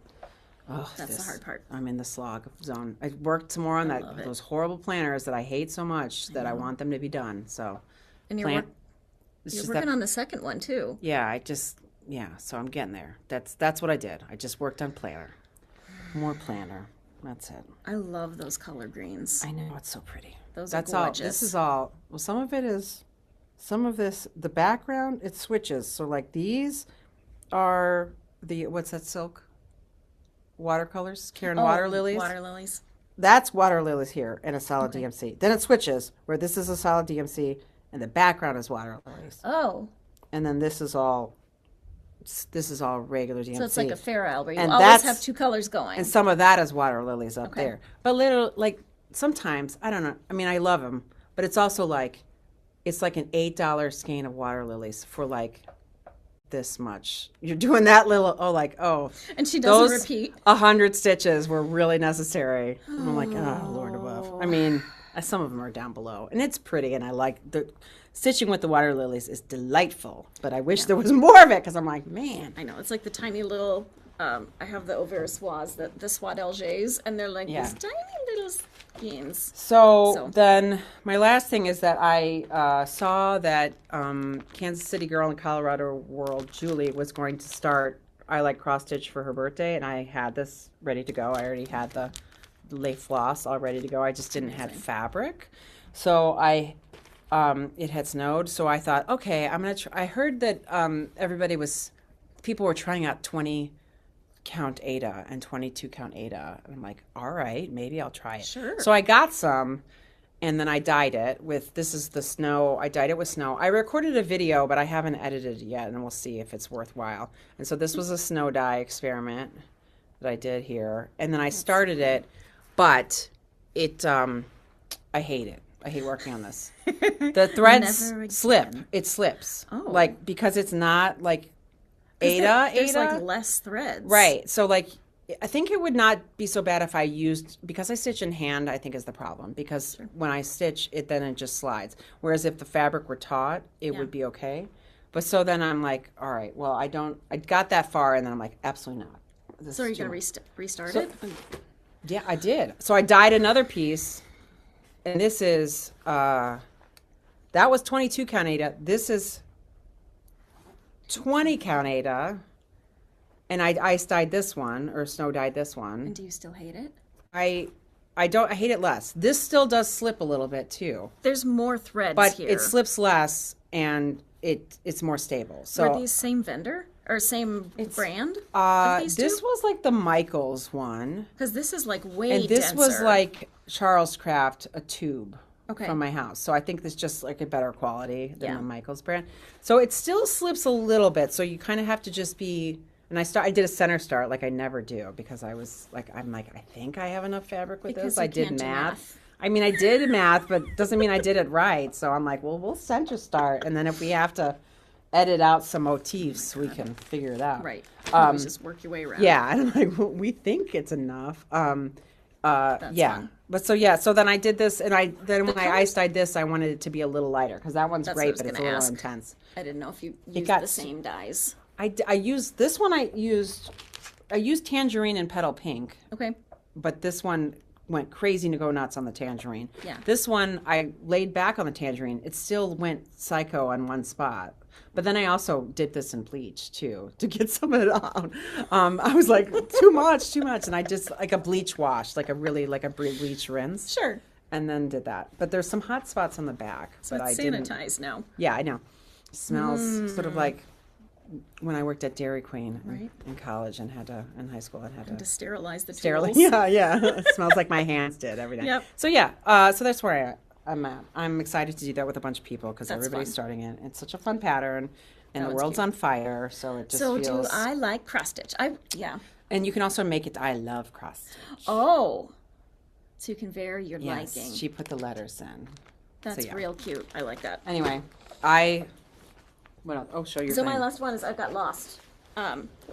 Oh, That's the hard part. I'm in the slog zone. I worked some more on love it. those horrible planners that I hate so much that I want them to be done. So And you're working on the second one too. yeah, so I'm getting there. That's what I did. I just worked on planner. More planner. That's it. I love those color greens. I know, it's so pretty. Those That's are all. gorgeous. This is all. Well, some of this, the background, it switches. So like these are what's that silk? Watercolors, Karen Water Lilies. Water lilies. That's water lilies here in a solid DMC. Then it switches where this is a solid DMC and the background is water lilies. Oh, And then this is all regular DMC. so it's like a Farrell where you And always that's- have 2 colors going. And some of that is water lilies up there. But sometimes, I don't know. I mean, I love them, but it's also like, it's like an $8 skein of water lilies for like this much. You're doing that little, and she doesn't those repeat. 100 stitches were really necessary. And I'm like, oh, Lord above. I mean, some of them are down below. And it's pretty, and I like the stitching with the water lilies is delightful. But I wish there was more of it, because I'm like, man. I know, it's like the tiny little, I have the Auversoise, the Soie d'Alger, and they're like these tiny little skeins. So then my last thing is that I saw that Kansas City girl in Colorado World, Julie, was going to start I Like Cross Stitch for her birthday, and I had this ready to go. I already had the lay floss all ready to go. I just didn't have fabric. So it had snowed, so I thought, okay, I'm going to try. I heard that people were trying out 20 count Ada and 22 count Ada. And I'm like, all right, maybe I'll try it. Sure. So I got some, and then I dyed it with, this is the snow. I dyed it with snow. I recorded a video, but I haven't edited it yet, and we'll see if it's worthwhile. And so this was a snow dye experiment that I did here. And then I started it, but it I hate it. I hate working on this. The threads Never again. slip. It slips. Oh. Like, because it's not like There's Ada. like less threads. Right. So like, I think it would not be so bad if I used, because I stitch in hand, I think is the problem. Because when I stitch, it just slides. Whereas if the fabric were taut, it would be okay. But so then I'm like, all right, well, I got that far, and then I'm like, absolutely not. So are you going to restart it? Yeah, I did. So I dyed another piece, and this is, that was 22 count Ada. This is 20 count Ada. And I ice dyed this one, or snow dyed this one. And do you still hate it? I hate it less. This still does slip a little bit too. There's more threads But here. it slips less, and it's more stable. So Are these same vendor or same brand? Of these this two? was like the Michaels one, Because this is like way and this denser. was like Charles Craft, a tube Okay. from my house. So I think this is just like a better quality than Yeah. the Michaels brand. So it still slips a little bit. So you kind of have to just be. And I did a center start like I never do, because I was like, I think I have enough fabric with Because this. I you did can't do math. I mean, I did math, but doesn't mean I did it right. So I'm like, well, we'll center start, and then if we have to edit out some motifs, we can figure it out. Right. You just work your way around. Yeah, and I'm like, well, we think it's enough. That's yeah. fun. But so then I did this, and when I ice dyed this, I wanted it to be a little lighter, because that one's That's what I great, was but it's a gonna little ask. intense. I didn't know if you used got the same dyes. I used this one. I used tangerine and petal pink, Okay. but this one went crazy to go nuts on the tangerine. Yeah. This one I laid back on the tangerine. It still went psycho on one spot. But then I also did this in bleach too to get some of it out. I was like, too much, and I just like a bleach wash, like a bleach rinse. Sure. And then did that. But there's some hot spots on the back. So but it's I didn't. sanitized now. Yeah, I know. It smells sort of like when I worked at Dairy Queen Right. in college and in high school and had To sterilize the sterilize. tools. Yeah. It smells like my hands did every day. Yep. So yeah, so that's where I'm at. I'm excited to do that with a bunch of people, because That's everybody's fun. starting it. It's such a fun pattern, and That the one's world's cute. on fire, so it just So feels. do I like cross stitch? Yeah. And you can also make it. I love cross stitch. Oh. So you can vary your Yes, liking. she put the letters in. That's yeah. real cute. I like that. Anyway, what else? Oh, show your So thing. my last one is I've got Lost.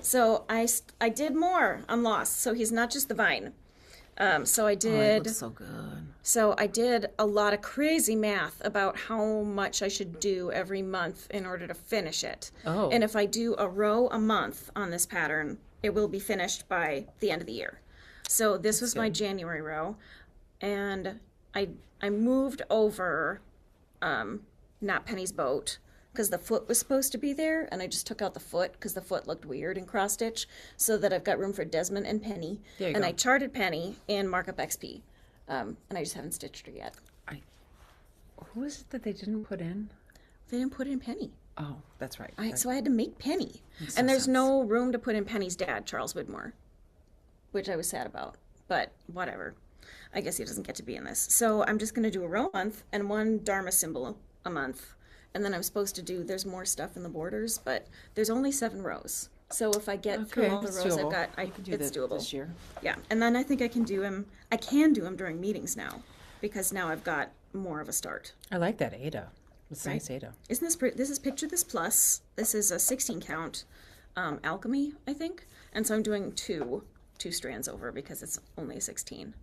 So I did more on Lost. So he's not just the vine. So I Oh, it did. looks so good. So I did a lot of crazy math about how much I should do every month in order to finish it. Oh. And if I do a row a month on this pattern, it will be finished by the end of the year. So this was my January row, and I moved over not Penny's boat, because the foot was supposed to be there, and I just took out the foot because the foot looked weird in cross stitch, so that I've got room for Desmond and Penny. There you and go. I charted Penny in Markup XP, and I just haven't stitched her yet. Who is it that they didn't put in? They didn't put in Penny. Oh, that's right. So I had to make Penny. Makes And no there's sense. no room to put in Penny's dad, Charles Widmore, which I was sad about. But whatever. I guess he doesn't get to be in this. So I'm just going to do a row a month and one Dharma symbol a month. And then I'm supposed to do, there's more stuff in the borders, but there's only 7 rows. So if I get through all the it's rows I've doable. got, You can do it's that doable. this year. Yeah. And then I think I can do him during meetings now, because now I've got more of a start. I like that Ada. It's nice Ada. Isn't this is Picture This Plus. This is a 16 count alchemy, I think. And so I'm doing two strands over because it's only a 16.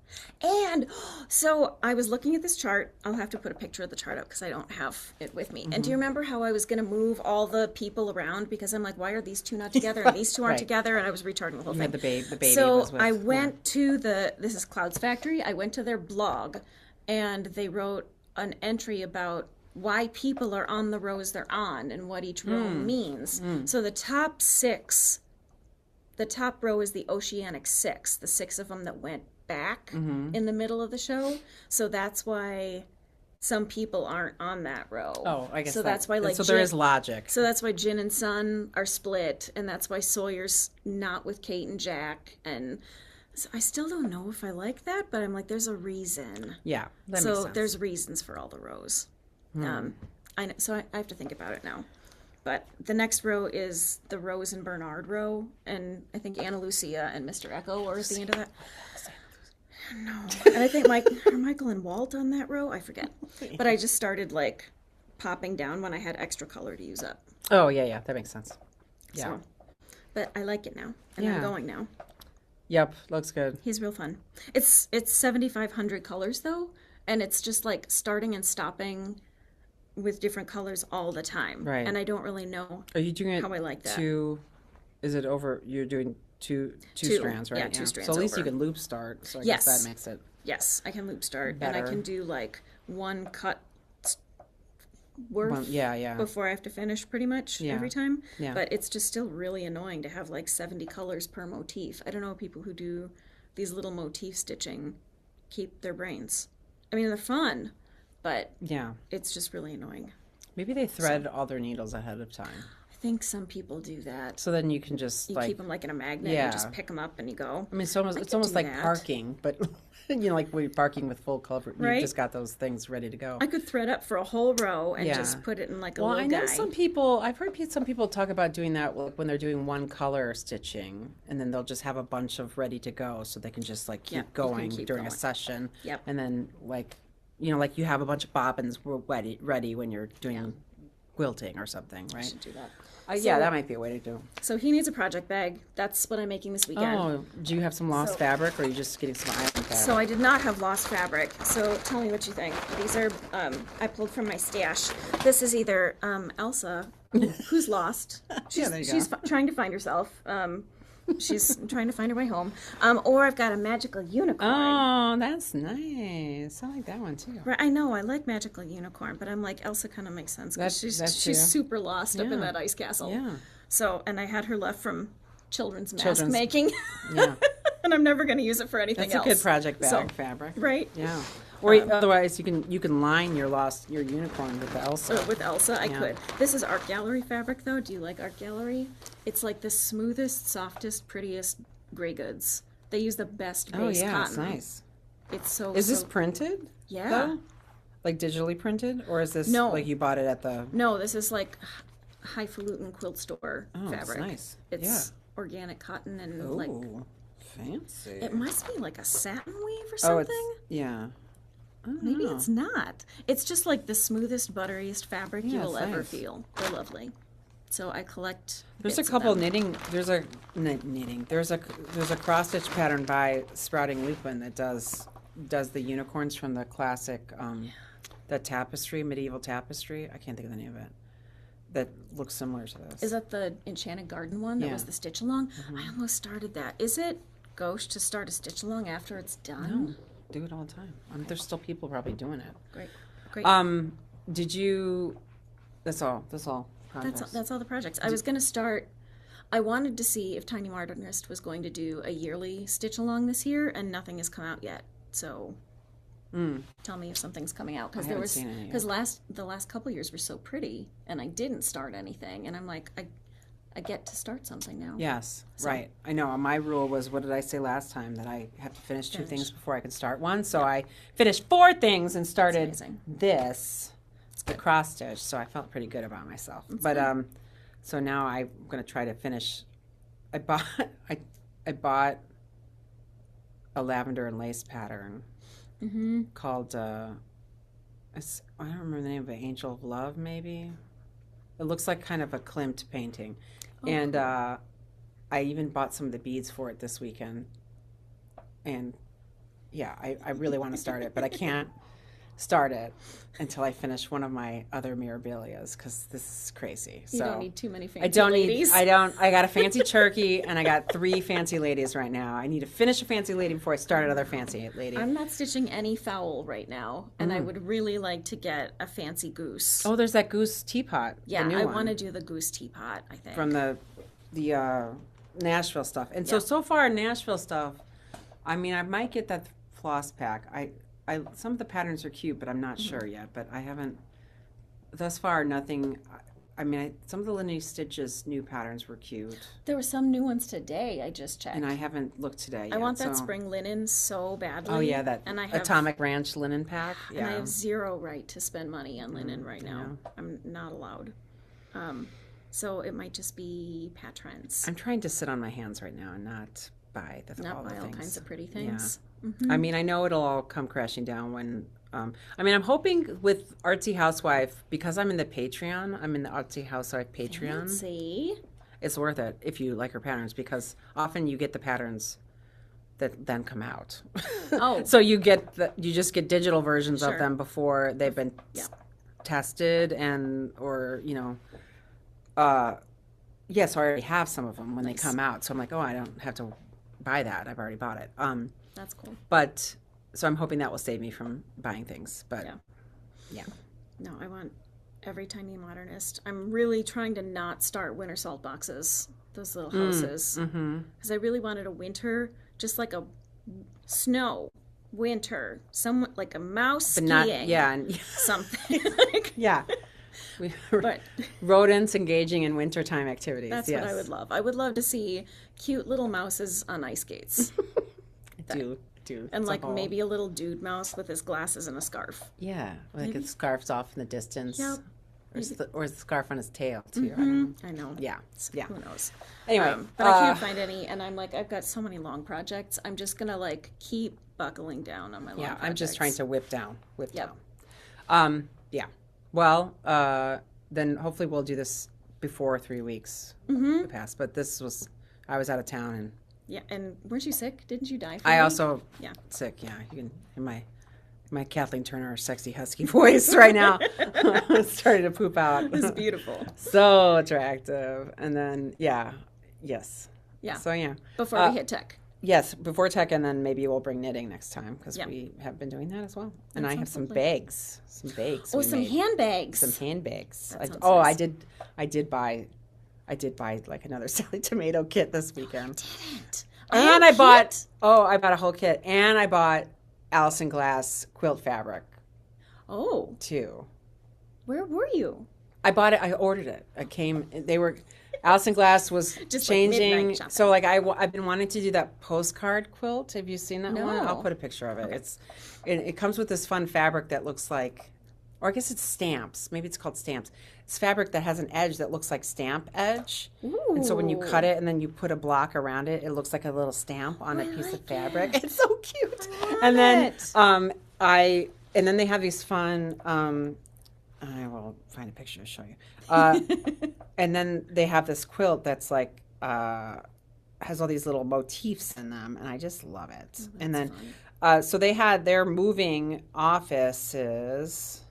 And so I was looking at this chart. I'll have to put a picture of the chart up because I don't have it with me. And do you remember how I was going to move all the people around because I'm like, why are these two not together and these two aren't Right. together? And I was retarding the whole You thing. had the baby So was with, I went to this is Clouds Factory. I went to their blog, and they wrote an entry about why people are on the rows they're on and what each row means. So the top row is the Oceanic 6, the 6 of them that went back in the middle of the show. So that's why some people aren't on that row. Oh, I guess so. That's why, like, so there Jin- is logic. So that's why Jin and Sun are split, and that's why Sawyer's not with Kate and Jack. And so I still don't know if I like that, but I'm like, there's a reason. Yeah, that makes So sense. there's reasons for all the rows. I know, so I have to think about it now. But the next row is the Rose and Bernard row, and I think Anna Lucia and Mr. Echo are at the end of that. No. And I think are Michael and Walt on that row? I forget. But I just started like popping down when I had extra color to use up. Oh, yeah, that makes sense. Yeah. So, but I like it now. And Yeah. I'm going now. Yep, looks good. He's real fun. It's 7,500 colors though, and it's just like starting and stopping with different colors all the time. Right. And I don't really know Are you doing it how I like that. is it over, you're doing two strands, right? Yeah, two strands So at least over. you can loop start, so I Yes. guess that makes it Yes, I can loop start, better. and I can do like one cut worth yeah. before I have to finish pretty much Yeah. every time. Yeah. But it's just still really annoying to have like 70 colors per motif. I don't know people who do these little motif stitching keep their brains. I mean, they're fun, but Yeah. it's just really annoying. Maybe they thread all their needles ahead of time. I think some people do that. So then you can just You like, keep them like in a magnet Yeah. and just pick them up and you go. I mean, it's almost, I it's could almost do like that. parking, but you know, like we're parking with full cover. Right? You've just got those things ready to go. I could thread up for a whole row and Yeah. just put it in like a Well, little I know guy. some people, I've heard some people talk about doing that like when they're doing one color stitching, and then they'll just have a bunch of ready to go so they can just like Yeah, you keep can going keep during a going. session. Yep. And then like, you know, like you have a bunch of bobbins ready when you're doing quilting or something, I right? should do that. Yeah, that might be a way to do. So he needs a project bag. That's what I'm making this weekend. Oh, do you have some lost So- fabric, or are you just getting some iron fabric? So I did not have lost fabric. So tell me what you think. These are I pulled from my stash. This is either Elsa, who's lost. She's, there you she's go. trying to find herself. She's trying to find her way home. Or I've got a magical unicorn. Oh, that's nice. I like that one too. Right, I know I like magical unicorn, but I'm like Elsa kind of makes sense because That's she's true. super lost up in Yeah. that ice castle. Yeah. So and I had her left from children's mask Children's- making. Yeah. And I'm never going to use it for anything That's else. a good project bag So- fabric. Right? Yeah. Or otherwise, you can line your unicorn with the Elsa. With Elsa, I Yeah. could. This is Art Gallery fabric, though. Do you like Art Gallery? It's like the smoothest, softest, prettiest gray goods. They use the best Oh base yeah, cotton. it's nice. It's so. Is this so- printed? Yeah. Though? Like digitally printed, or is this No. like you bought it at the? No, this is like highfalutin quilt store Oh, it's fabric. nice. It's organic cotton and Oh, like fancy. it must be like a satin weave or Oh, something. it's yeah. I don't Maybe know. it's not. It's just like the smoothest, butteriest fabric you Yeah, will it's ever nice. feel. They're lovely. So I collect. There's a bits of couple them. knitting. There's a knitting. There's a cross stitch pattern by Sprouting Lupin that does the unicorns from the classic that tapestry, medieval tapestry. I can't think of the name of it. That looks similar to this. Is that the Enchanted Garden one that Yeah. was the stitch along? I almost started that. Is it gauche to start a stitch along after it's done? No, do it all the time. There's still people probably doing it. Great. Great. Did you? That's all. Projects. That's all the projects. I was going to start. I wanted to see if Tiny Modernist was going to do a yearly stitch along this year, and nothing has come out yet. So, tell me if something's coming out because I haven't seen any yet. the last couple years were so pretty, and I didn't start anything, and I'm like I get to start something now. Yes, right. I know. My rule was, what did I say last time? That I have to finish two things before I can start one. So I finished 4 things and started amazing. this, the cross stitch. So I felt pretty good about myself. But so now I'm going to try to finish. I bought a lavender and lace pattern called I don't remember the name of it. Angel of Love, maybe. It looks like kind of a Klimt painting. And I even bought some of the beads for it this weekend. And yeah, I really want to start it, but I can't start it until I finish one of my other mirabilias because this is crazy. You so don't need too many fancy I don't ladies. need. I got a fancy turkey and I got 3 fancy ladies right now. I need to finish a fancy lady before I start another fancy lady. I'm not stitching any fowl right now, and I would really like to get a fancy goose. Oh, there's that goose teapot. yeah, the new I one. want to do the goose teapot, I think. From the Nashville stuff. And so far Nashville stuff, I mean, I might get that floss pack. I some of the patterns are cute, but I'm not sure yet. But I haven't thus far. Nothing. I mean, some of the Lineage Stitches new patterns were cute, There were some new ones today. I just checked. and I haven't looked today yet. I want that so- spring linen so badly. Oh yeah, that and I have, Atomic Ranch linen pack. Yeah. And I have zero right to spend money on linen right I now. know. I'm not allowed. So it might just be patrons. I'm trying to sit on my hands right now and not buy Not all the buy all things. kinds of pretty things. I mean, I know it'll all come crashing down when. I mean, I'm hoping with Artsy Housewife, because I'm in the Patreon. I'm in the Artsy Housewife Patreon. See, It's worth it if you like her patterns, because often you get the patterns that then come out. Oh. So you just get digital versions Sure. of them before they've been tested or yes, I already have some of them when they come out. So I'm like, oh, I don't have to buy that. I've already bought it. That's cool. But so I'm hoping that will save me from buying things. But yeah. No, I want every tiny modernist. I'm really trying to not start winter salt boxes, those little houses, because I really wanted a winter, just like a snow winter, some like a mouse skiing, and something. yeah. But Rodents engaging in wintertime activities. that's what I would love. I would love to see cute little mouses on ice skates. do. And like maybe a little dude mouse with his glasses and a scarf. Yeah, like it scarfs off in the distance. Yep. Or the scarf on his tail too. I know. Yeah. Who knows? Anyway, but I can't find any, and I'm like, I've got so many long projects. I'm just gonna like keep buckling down on my long projects. I'm just trying to whip down. Yep. Yeah. Well, then hopefully we'll do this before 3 weeks pass. But I was out of town and. Yeah, and weren't you sick? Didn't you die? I also sick. Yeah, you can in my Kathleen Turner sexy husky voice right now. Starting to poop out. It's beautiful. So attractive. And then yes. So Before we hit tech. Yes, before tech, and then maybe we'll bring knitting next time because we have been doing that as well. And I have some bags. Oh, some handbags. Some handbags. That sounds nice. I did buy like another Sally Tomato kit this weekend. Didn't. And I bought a whole kit, and I bought Allison Glass quilt fabric. Oh. Too. Where were you? I bought it. I ordered it. Allison Glass was just changing. Like so like I've been wanting to do that postcard quilt. Have you seen that No. one? I'll put a picture of it. Okay. It comes with this fun fabric that looks like, or I guess it's stamps. Maybe it's called stamps. It's fabric that has an edge that looks like stamp edge. Ooh. And so when you cut it and then you put a block around it, it looks like a little stamp on a piece of fabric. It's so cute. And then and then they have these fun. I will find a picture to show you. And then they have this quilt that's like has all these little motifs in them, and I just love it. Oh, and then so they're moving offices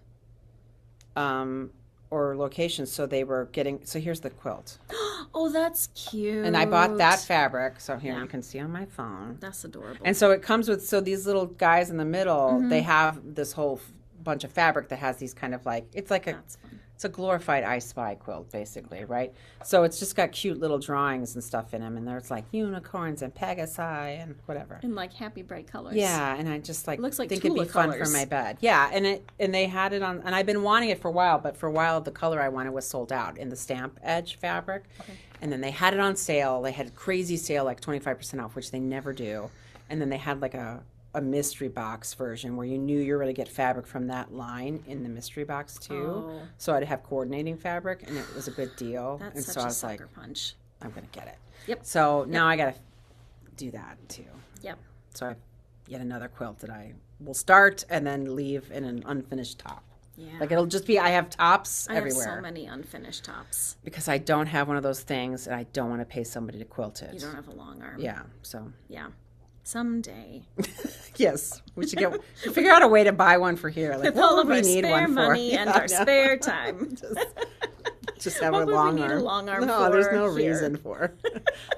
or locations, so they were getting. So here's the quilt. Oh, that's cute. And I bought that fabric. So here you can see on my phone. That's adorable. And so it comes with these little guys in the middle. They have this whole bunch of fabric that has these kind of like it's a glorified I Spy quilt basically, right? So it's just got cute little drawings and stuff in them, and there's like unicorns and pegasi and whatever. In like happy bright colors. Yeah, and I just like looks like think it'd be fun for my bed. Yeah, and they had it on, and I've been wanting it for a while, but for a while the color I wanted was sold out in the stamp edge fabric. Okay. And then they had it on sale. They had a crazy sale, like 25% off, which they never do. And then they had like a mystery box version where you knew you were going to get fabric from that line in the mystery box too. Oh. So I'd have coordinating fabric, and it was a good deal. That's and such so I a was sucker like, punch. I'm going to get it. Yep. So now I got to do that too. Yep. So I have yet another quilt that I will start and then leave in an unfinished top. Yeah. Like it'll just be, I have tops everywhere. I have so many unfinished tops. Because I don't have one of those things, and I don't want to pay somebody to quilt it. You don't have a long arm. Yeah, so. Yeah. Someday. Yes, we should figure out a way to buy one for here. Like, with all of we our need spare one money for? and our spare time. Just have what a would long we need arm. a long arm no, for there's no here? reason for.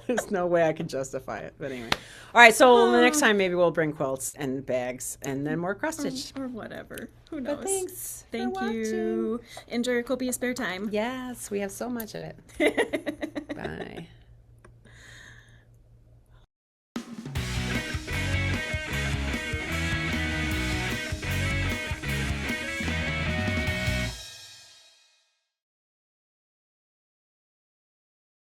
There's no way I can justify it. But anyway, all right. So the next time maybe we'll bring quilts and bags and then more cross stitch or whatever. Who knows? But thanks. Thank you. Enjoy your copious spare time. Yes, we have so much of it. Bye.